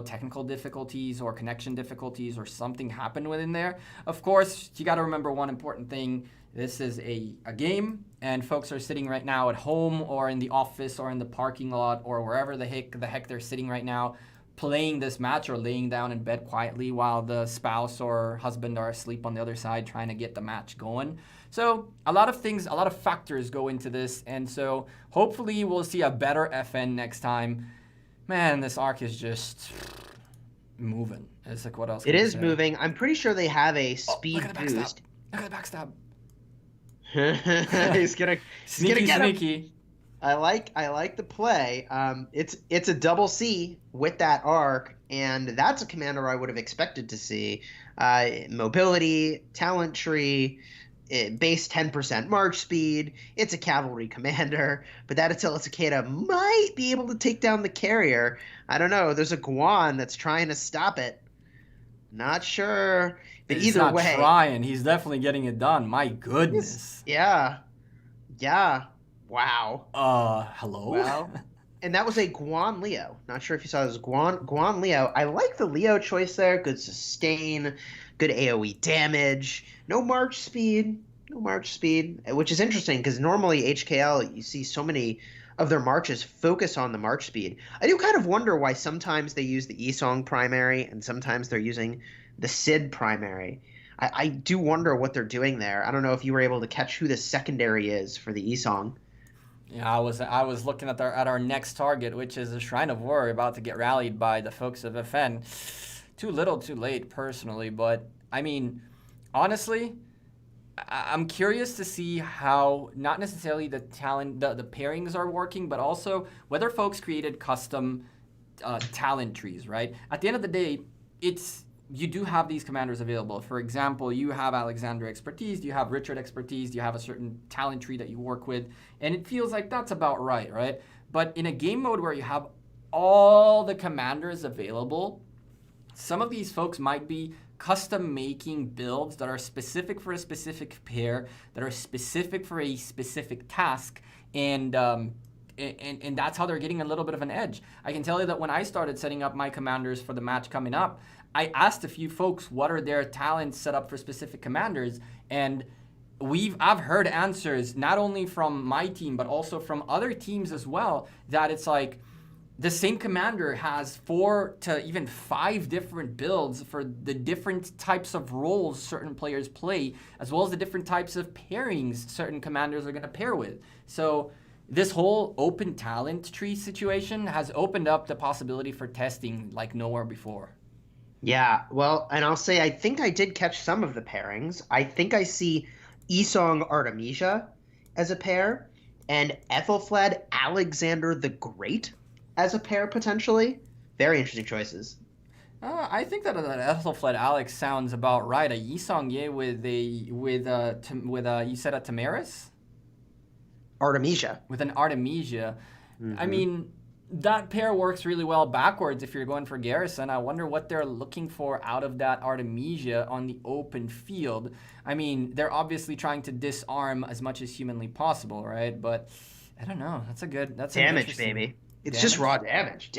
technical difficulties or connection difficulties, or something happened within there. Of course, you got to remember one important thing. This is a game, and folks are sitting right now at home or in the office or in the parking lot or wherever the heck they're sitting right now, playing this match or laying down in bed quietly while the spouse or husband are asleep on the other side trying to get the match going. So a lot of factors go into this, and so hopefully we'll see a better FN next time. Man, this Ark is just moving. It's like, what else? It is moving. I'm pretty sure they have a speed boost. Look at the backstab. he's gonna Sneaky, get him. sneaky. I like the play. It's a double C with that Ark, and that's a commander I would have expected to see. Mobility, talent tree, base 10% march speed. It's a cavalry commander, but that Attila Takeda might be able to take down the carrier. I don't know. There's a Guan that's trying to stop it. Not sure. But He's either not way, trying. He's definitely getting it done. My goodness. Yeah. Wow. Hello? Well, and that was a Guan Leo. Not sure if you saw this. Guan Leo. I like the Leo choice there. Good sustain, good AoE damage. No march speed, which is interesting because normally HKL, you see so many of their marches focus on the march speed. I do kind of wonder why sometimes they use the Esong primary and sometimes they're using the Sid primary. I do wonder what they're doing there. I don't know if you were able to catch who the secondary is for the Esong. Yeah, I was looking at our next target, which is the Shrine of War, about to get rallied by the folks of FN. Too little, too late, personally. But I mean, honestly, I'm curious to see how not necessarily the talent, the pairings are working, but also whether folks created custom talent trees. Right. At the end of the day, it's you do have these commanders available. For example, you have Alexander expertise, you have Richard expertise, you have a certain talent tree that you work with, and it feels like that's about right? But in a game mode where you have all the commanders available, some of these folks might be custom making builds that are specific for a specific pair, that are specific for a specific task, and that's how they're getting a little bit of an edge. I can tell you that when I started setting up my commanders for the match coming up, I asked a few folks what are their talents set up for specific commanders, and I've heard answers not only from my team but also from other teams as well, that it's like the same commander has 4 to even 5 different builds for the different types of roles certain players play, as well as the different types of pairings certain commanders are going to pair with. So this whole open talent tree situation has opened up the possibility for testing like nowhere before. Yeah, well, and I'll say I think I did catch some of the pairings. I think I see Esong Artemisia as a pair, and Ethelfled Alexander the Great as a pair potentially. Very interesting choices. I think that Ethelfled Alex sounds about right. A Yi Song-ye with you said a Tamaris? Artemisia. With an Artemisia. Mm-hmm. I mean, that pair works really well backwards if you're going for Garrison. I wonder what they're looking for out of that Artemisia on the open field. I mean, they're obviously trying to disarm as much as humanly possible, right? But I don't know. That's damage, baby. It's just raw damage.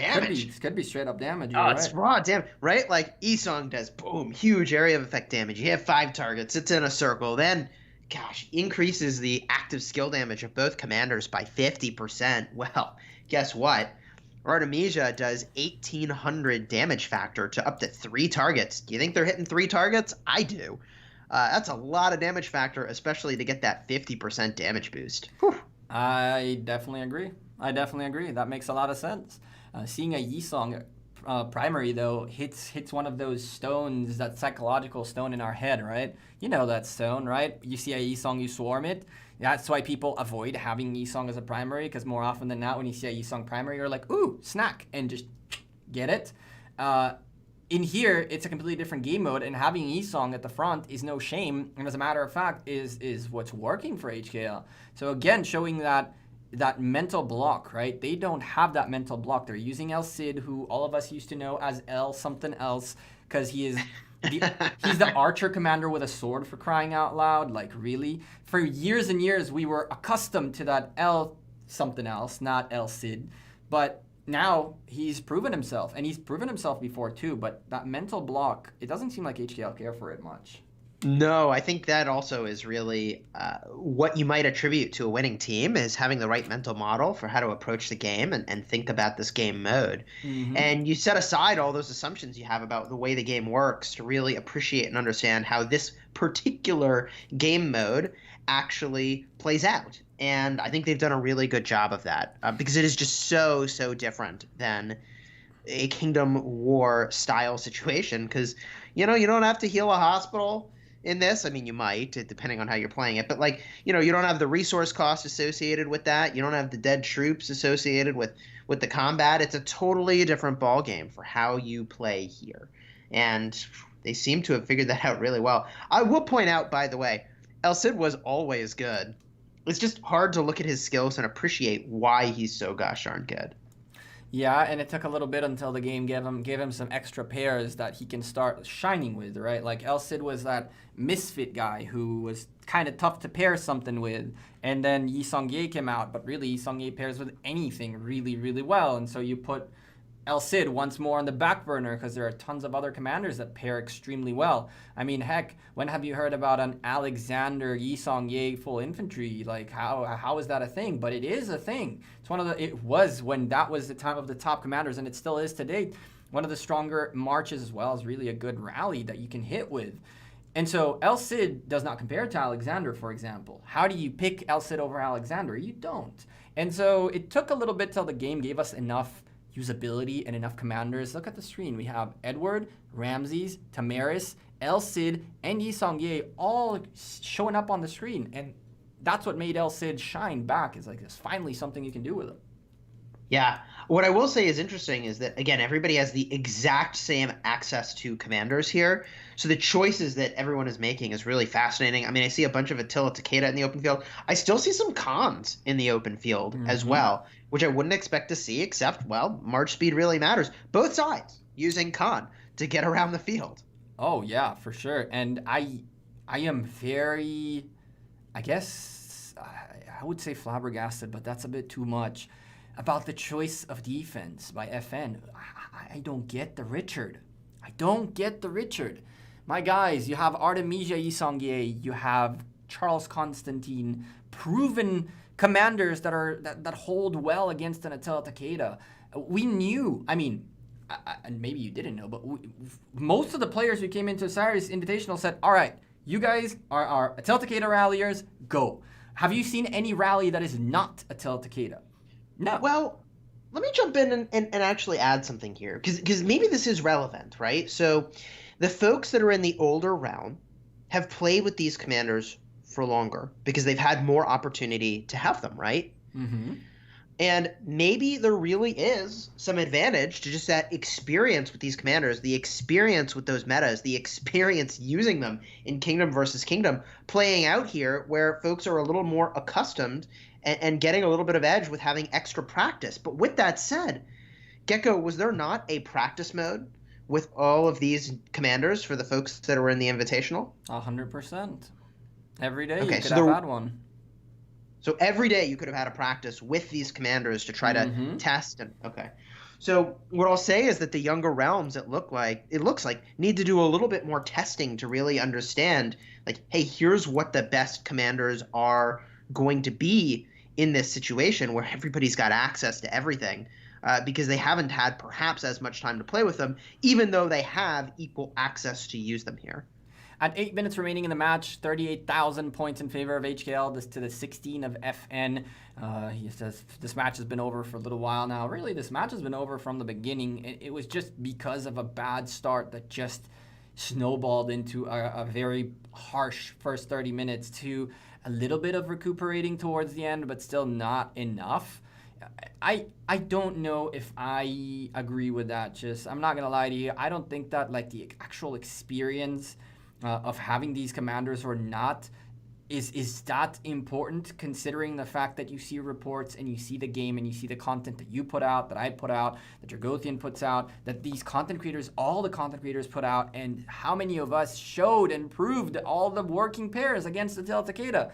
Could be straight up damage. Oh, it's raw damage, right? Like Esong does, boom, huge area of effect damage. You have 5 targets. It's in a circle. Then, gosh, increases the active skill damage of both commanders by 50%. Well, guess what? Artemisia does 1,800 damage factor to up to 3 targets. Do you think they're hitting 3 targets? I do. That's a lot of damage factor, especially to get that 50% damage boost. Whew. I definitely agree. That makes a lot of sense. Seeing a Yisong primary, though, hits one of those stones, that psychological stone in our head, right? You know that stone, right? You see a Yisong, you swarm it. That's why people avoid having Yisong as a primary, because more often than not, when you see a Yisong primary, you're like, ooh, snack, and just get it. In here, it's a completely different game mode, and having Yisong at the front is no shame, and as a matter of fact, is what's working for HKL. So again, showing that mental block, right? They don't have that mental block. They're using El Cid, who all of us used to know as El something else, because he's the archer commander with a sword, for crying out loud. Like, really? For years and years, we were accustomed to that El something else, not El Cid. But now he's proven himself, and he's proven himself before too, but that mental block, it doesn't seem like HKL care for it much. No, I think that also is really what you might attribute to a winning team, is having the right mental model for how to approach the game and think about this game mode. Mm-hmm. And you set aside all those assumptions you have about the way the game works to really appreciate and understand how this particular game mode actually plays out. And I think they've done a really good job of that because it is just so different than a Kingdom War style situation, because, you don't have to heal a hospital in this. I mean, you might, depending on how you're playing it, but you don't have the resource cost associated with that. You don't have the dead troops associated with the combat. It's a totally different ball game for how you play here, and they seem to have figured that out really well. I will point out, by the way, El Cid was always good. It's just hard to look at his skills and appreciate why he's so gosh darn good. Yeah, and it took a little bit until the game gave him some extra pairs that he can start shining with, right? Like El Cid was that misfit guy who was kind of tough to pair something with, and then Yi Song-ye came out, but really Yi Song-ye pairs with anything really, really well, and so you put El Cid once more on the back burner because there are tons of other commanders that pair extremely well. I mean, heck, when have you heard about an Alexander Yi Song-ye full infantry? Like, how is that a thing? But it is a thing. It was when that was the time of the top commanders, and it still is today. One of the stronger marches, as well as really a good rally that you can hit with. And so El Cid does not compare to Alexander, for example. How do you pick El Cid over Alexander? You don't. And so it took a little bit till the game gave us enough usability and enough commanders. Look at the screen. We have Edward, Ramses, Tamaris, El Cid, and Yi Song-ye all showing up on the screen. And that's what made El Cid shine back, is like there's finally something you can do with him. Yeah. What I will say is interesting is that, again, everybody has the exact same access to commanders here. So the choices that everyone is making is really fascinating. I mean, I see a bunch of Attila Takeda in the open field. I still see some cons in the open field as Mm-hmm. well, which I wouldn't expect to see, except, well, March speed really matters. Both sides using con to get around the field. Oh yeah, for sure. And I am very, I guess I would say flabbergasted, but that's a bit too much about the choice of defense by FN. I don't get the Richard. I don't get the Richard. My guys, you have Artemisia Isongier, you have Charles Constantine, proven commanders that hold well against an Attila Takeda. We knew, I mean, and maybe you didn't know, but most of the players who came into Osiris Invitational said, all right, you guys are Attila Takeda ralliers, go. Have you seen any rally that is not Attila Takeda? No. Well, let me jump in and actually add something here because maybe this is relevant, right? So the folks that are in the older realm have played with these commanders for longer because they've had more opportunity to have them, right? Mm-hmm. And maybe there really is some advantage to just that experience with these commanders, the experience with those metas, the experience using them in Kingdom versus Kingdom, playing out here where folks are a little more accustomed and getting a little bit of edge with having extra practice. But with that said, Gecko, was there not a practice mode with all of these commanders for the folks that were in the Invitational? 100%. Every day you Okay, could so have there, had one. so every day you could have had a practice with these commanders to try to Mm-hmm. test and okay. So what I'll say is that the younger realms it looks like need to do a little bit more testing to really understand like, hey, here's what the best commanders are going to be in this situation where everybody's got access to everything. Because they haven't had perhaps as much time to play with them, even though they have equal access to use them here. At 8 minutes remaining in the match, 38,000 points in favor of HKL, this to the 16 of FN. He says this match has been over for a little while now. Really, this match has been over from the beginning. It was just because of a bad start that just snowballed into a very harsh first 30 minutes to a little bit of recuperating towards the end, but still not enough. I don't know if I agree with that. Just I'm not gonna lie to you. I don't think that like the actual experience of having these commanders or not is that important, considering the fact that you see reports and you see the game and you see the content that you put out, that I put out, that Dragothian puts out, that these content creators, all the content creators put out, and how many of us showed and proved all the working pairs against the Tel Takeda.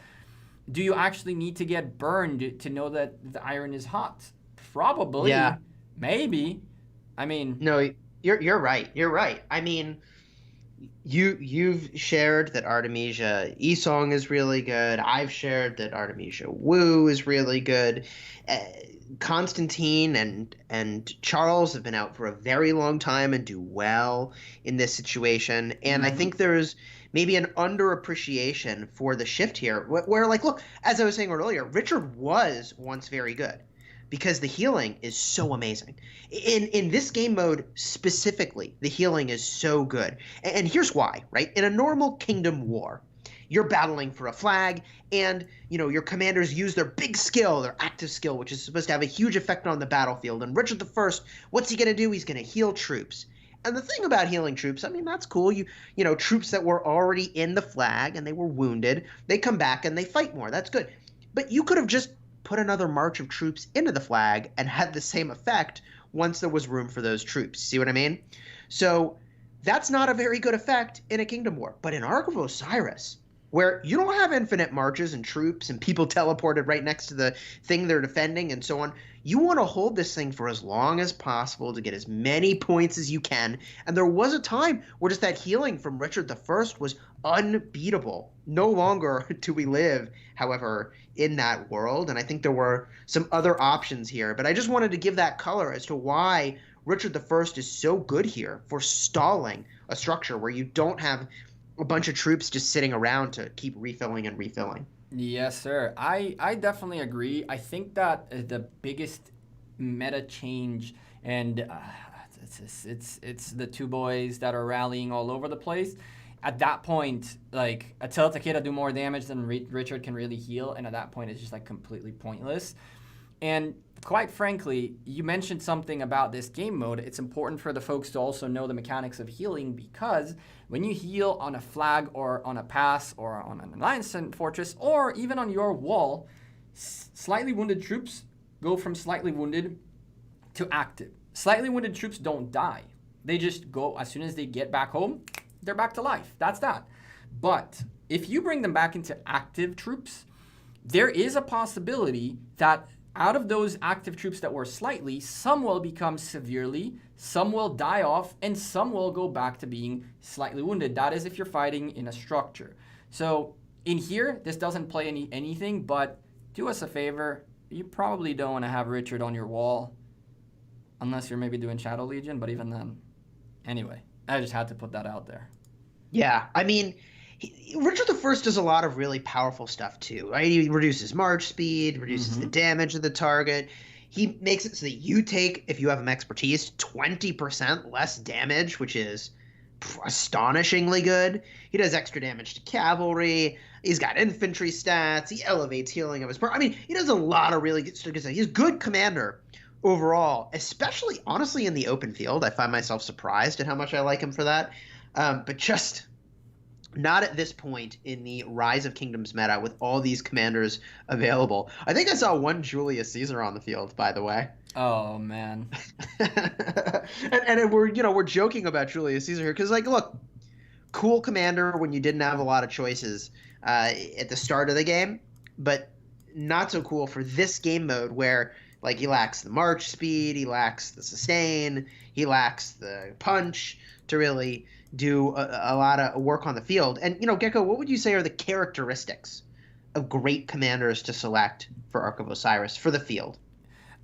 Do you actually need to get burned to know that the iron is hot? Yeah, Probably. Maybe. I mean, no, you're right. You're right. I mean, you've shared that Artemisia Esong is really good. I've shared that Artemisia Wu is really good. Uh, Constantine and Charles have been out for a very long time and do well in this situation. And I mm-hmm. think there's maybe an underappreciation for the shift here, where like, look, as I was saying earlier, Richard was once very good because the healing is so amazing. In this game mode specifically, the healing is so good. And here's why, right? In a normal kingdom war, you're battling for a flag and your commanders use their big skill, their active skill, which is supposed to have a huge effect on the battlefield. And Richard I, what's he going to do? He's going to heal troops. And the thing about healing troops, I mean, that's cool. Troops that were already in the flag and they were wounded, they come back and they fight more. That's good. But you could have just put another march of troops into the flag and had the same effect once there was room for those troops. See what I mean? So that's not a very good effect in a kingdom war. But in Ark of Osiris, where you don't have infinite marches and troops and people teleported right next to the thing they're defending and so on, you want to hold this thing for as long as possible to get as many points as you can. And there was a time where just that healing from Richard I was unbeatable. No longer do we live, however, in that world. And I think there were some other options here. But I just wanted to give that color as to why Richard I is so good here for stalling a structure where you don't have a bunch of troops just sitting around to keep refilling and refilling. Yes, sir. I definitely agree. I think that the biggest meta change, and it's the two boys that are rallying all over the place. At that point, like Attila Takeda do more damage than Richard can really heal, and at that point, it's just like completely pointless. And quite frankly, you mentioned something about this game mode. It's important for the folks to also know the mechanics of healing, because when you heal on a flag or on a pass or on an alliance fortress or even on your wall, slightly wounded troops go from slightly wounded to active. Slightly wounded troops don't die. They just go, as soon as they get back home, they're back to life. That's that. But if you bring them back into active troops, there is a possibility that out of those active troops that were slightly, some will become severely, some will die off, and some will go back to being slightly wounded. That is if you're fighting in a structure. So in here, this doesn't play anything, but do us a favor. You probably don't want to have Richard on your wall unless you're maybe doing Shadow Legion, but even then. Anyway, I just had to put that out there. Yeah, I mean, Richard the First does a lot of really powerful stuff too, right? He reduces march speed, reduces the damage of the target. He makes it so that you take, if you have him expertise, 20% less damage, which is astonishingly good. He does extra damage to cavalry. He's got infantry stats. He elevates healing of his part. I mean, he does a lot of really good stuff. He's a good commander overall, especially, honestly, in the open field. I find myself surprised at how much I like him for that. But just not at this point in the Rise of Kingdoms meta with all these commanders available. I think I saw one Julius Caesar on the field, by the way. Oh man. and we're joking about Julius Caesar here because, like, look, cool commander when you didn't have a lot of choices at the start of the game, but not so cool for this game mode where, like, he lacks the march speed, he lacks the sustain, he lacks the punch to really do a lot of work on the field. And, Gecko, what would you say are the characteristics of great commanders to select for Ark of Osiris for the field?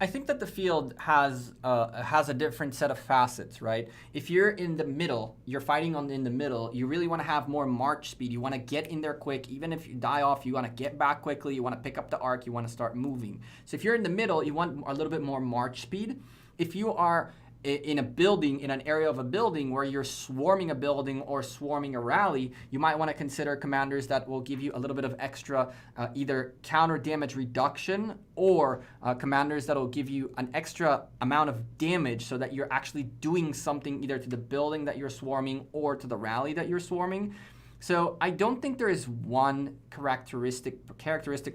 I think that the field has a different set of facets, right? If you're in the middle, you're fighting in the middle, you really want to have more march speed. You want to get in there quick. Even if you die off, you want to get back quickly. You want to pick up the arc. You want to start moving. So if you're in the middle, you want a little bit more march speed. If you are in a building, in an area of a building where you're swarming a building or swarming a rally, you might want to consider commanders that will give you a little bit of extra either counter damage reduction or commanders that will give you an extra amount of damage so that you're actually doing something either to the building that you're swarming or to the rally that you're swarming. So I don't think there is one characteristic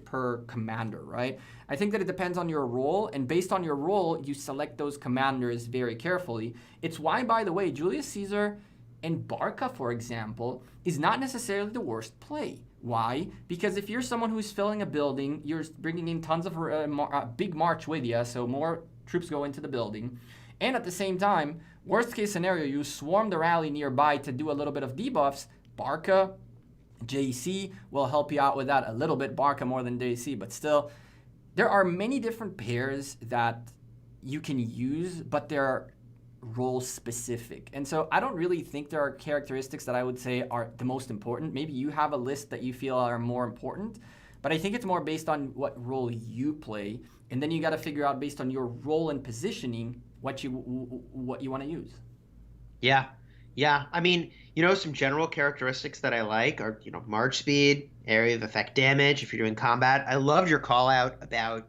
per commander, right? I think that it depends on your role, and based on your role, you select those commanders very carefully. It's why, by the way, Julius Caesar and Barca, for example, is not necessarily the worst play. Why? Because if you're someone who's filling a building, you're bringing in tons of big march with you, so more troops go into the building. And at the same time, worst case scenario, you swarm the rally nearby to do a little bit of debuffs. Barca, JC will help you out with that a little bit. Barca more than JC, but still, there are many different pairs that you can use, but they're role specific. And so I don't really think there are characteristics that I would say are the most important. Maybe you have a list that you feel are more important, but I think it's more based on what role you play. And then you got to figure out based on your role and positioning what you want to use. Yeah. I mean, some general characteristics that I like are, march speed, area of effect damage if you're doing combat. I loved your call out about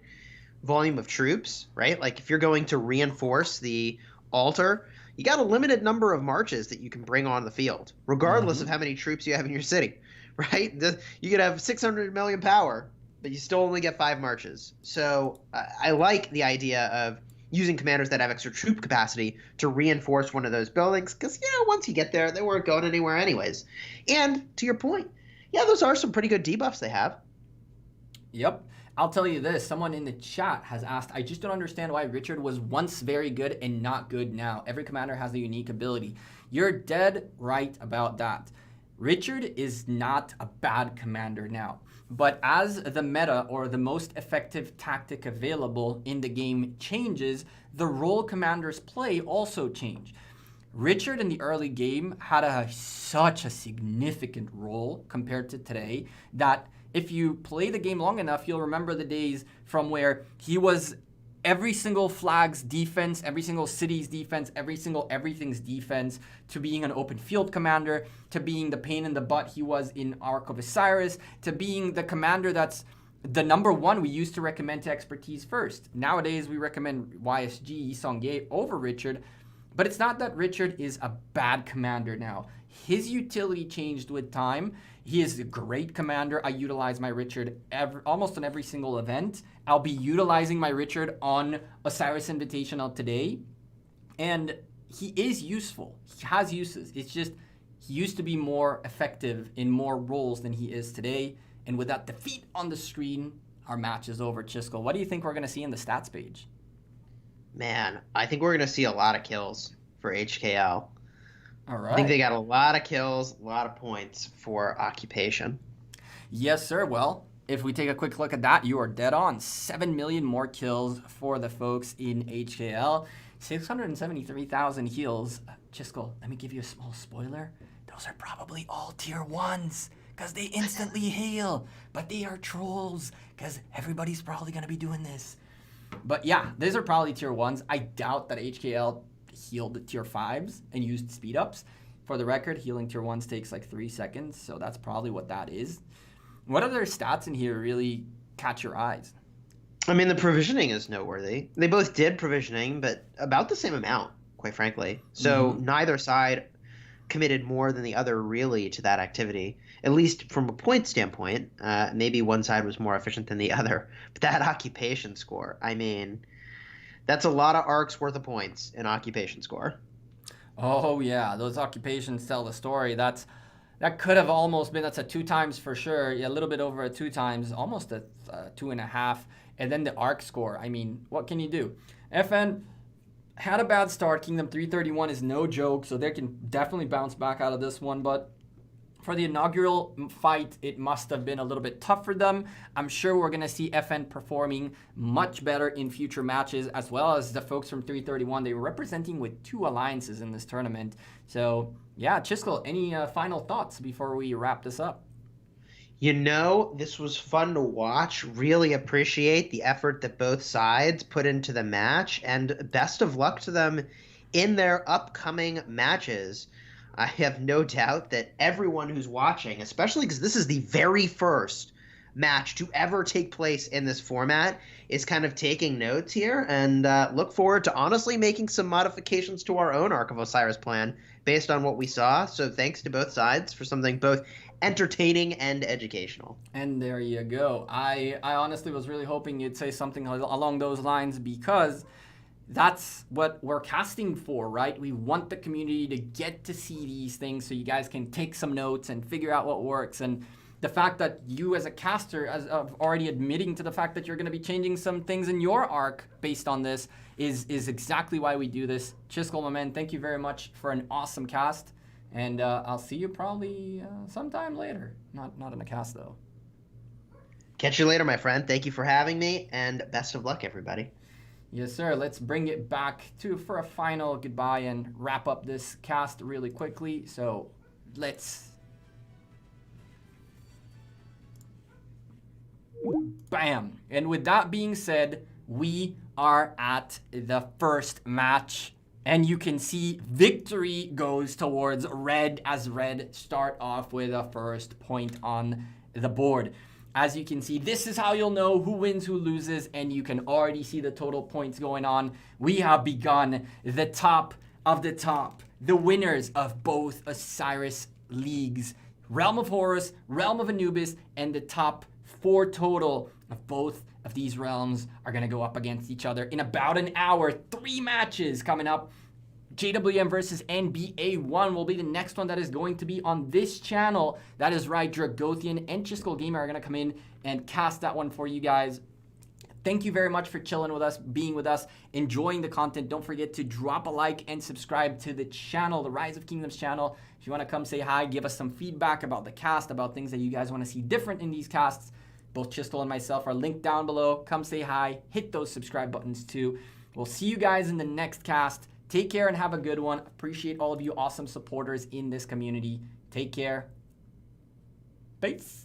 volume of troops, right? Like if you're going to reinforce the altar, you got a limited number of marches that you can bring on the field, regardless of how many troops you have in your city, right? You could have 600 million power, but you still only get 5 marches. So I like the idea of using commanders that have extra troop capacity to reinforce one of those buildings because, once you get there, they weren't going anywhere anyways. And to your point, those are some pretty good debuffs they have. Yep. I'll tell you this. Someone in the chat has asked, I just don't understand why Richard was once very good and not good now. Every commander has a unique ability. You're dead right about that. Richard is not a bad commander now. But as the meta or the most effective tactic available in the game changes, the role commanders play also change. Richard in the early game had such a significant role compared to today that if you play the game long enough, you'll remember the days from where he was every single flag's defense, every single city's defense, everything's defense, to being an open field commander, to being the pain in the butt he was in Ark of Osiris, to being the commander that's the number one we used to recommend to expertise first. Nowadays, we recommend YSG, Songye over Richard. But it's not that Richard is a bad commander now. His utility changed with time. He is a great commander. I utilize my Richard almost on every single event. I'll be utilizing my Richard on Osiris Invitational today. And he is useful. He has uses. It's just he used to be more effective in more roles than he is today. And with that defeat on the screen, our match is over. Chiskel, what do you think we're going to see in the stats page? Man, I think we're going to see a lot of kills for HKL. All right. I think they got a lot of kills, a lot of points for occupation. Yes, sir. Well, if we take a quick look at that, you are dead on. 7 million more kills for the folks in HKL. 673,000 heals. Chiskel, let me give you a small spoiler. Those are probably all tier 1s because they instantly heal. But they are trolls because everybody's probably going to be doing this. But yeah, these are probably tier 1s. I doubt that HKL healed the tier 5s and used speed ups. For the record, healing tier 1s takes like 3 seconds, so that's probably what that is. What other stats in here really catch your eyes? I mean, the provisioning is noteworthy. They both did provisioning, but about the same amount, quite frankly. So neither side committed more than the other really to that activity, at least from a point standpoint. Maybe one side was more efficient than the other. But that occupation score, I mean, that's a lot of arcs worth of points in occupation score. Oh, yeah. Those occupations tell the story. That could have almost been, that's a 2 times for sure. Yeah, a little bit over a 2 times, almost a 2.5. And then the arc score. I mean, what can you do? FN had a bad start. Kingdom 331 is no joke, so they can definitely bounce back out of this one. But for the inaugural fight, it must have been a little bit tough for them. I'm sure we're going to see FN performing much better in future matches, as well as the folks from 331. They were representing with 2 alliances in this tournament. So, yeah, Chiskel, any final thoughts before we wrap this up? You know, this was fun to watch. Really appreciate the effort that both sides put into the match, and best of luck to them in their upcoming matches. I have no doubt that everyone who's watching, especially because this is the very first match to ever take place in this format, is kind of taking notes here, and look forward to honestly making some modifications to our own Ark of Osiris plan based on what we saw. So thanks to both sides for something both entertaining and educational. And there you go. I honestly was really hoping you'd say something along those lines, because that's what we're casting for, right? We want the community to get to see these things so you guys can take some notes and figure out what works. And the fact that you as a caster of already admitting to the fact that you're going to be changing some things in your arc based on this is exactly why we do this. Chiskel, my man, thank you very much for an awesome cast. And I'll see you probably sometime later. Not in a cast, though. Catch you later, my friend. Thank you for having me, and best of luck, everybody. Yes, sir. Let's bring it back for a final goodbye and wrap up this cast really quickly. So let's... Bam! And with that being said, we are at the first match. And you can see victory goes towards red, as red start off with a first point on the board. As you can see, this is how you'll know who wins, who loses, and you can already see the total points going on. We have begun the top of the top, the winners of both Osiris leagues, Realm of Horus, Realm of Anubis, and the top 4 total of both of these realms are going to go up against each other in about an hour. 3 matches coming up. JWM versus NBA1 will be the next one that is going to be on this channel. That is right, Dragothian and Chiskel Gamer are going to come in and cast that one for you guys. Thank you very much for chilling with us, being with us, enjoying the content. Don't forget to drop a like and subscribe to the channel, the Rise of Kingdoms channel. If you want to come say hi, give us some feedback about the cast, about things that you guys want to see different in these casts. Both Chiskel and myself are linked down below. Come say hi, hit those subscribe buttons too. We'll see you guys in the next cast. Take care and have a good one. Appreciate all of you awesome supporters in this community. Take care. Peace.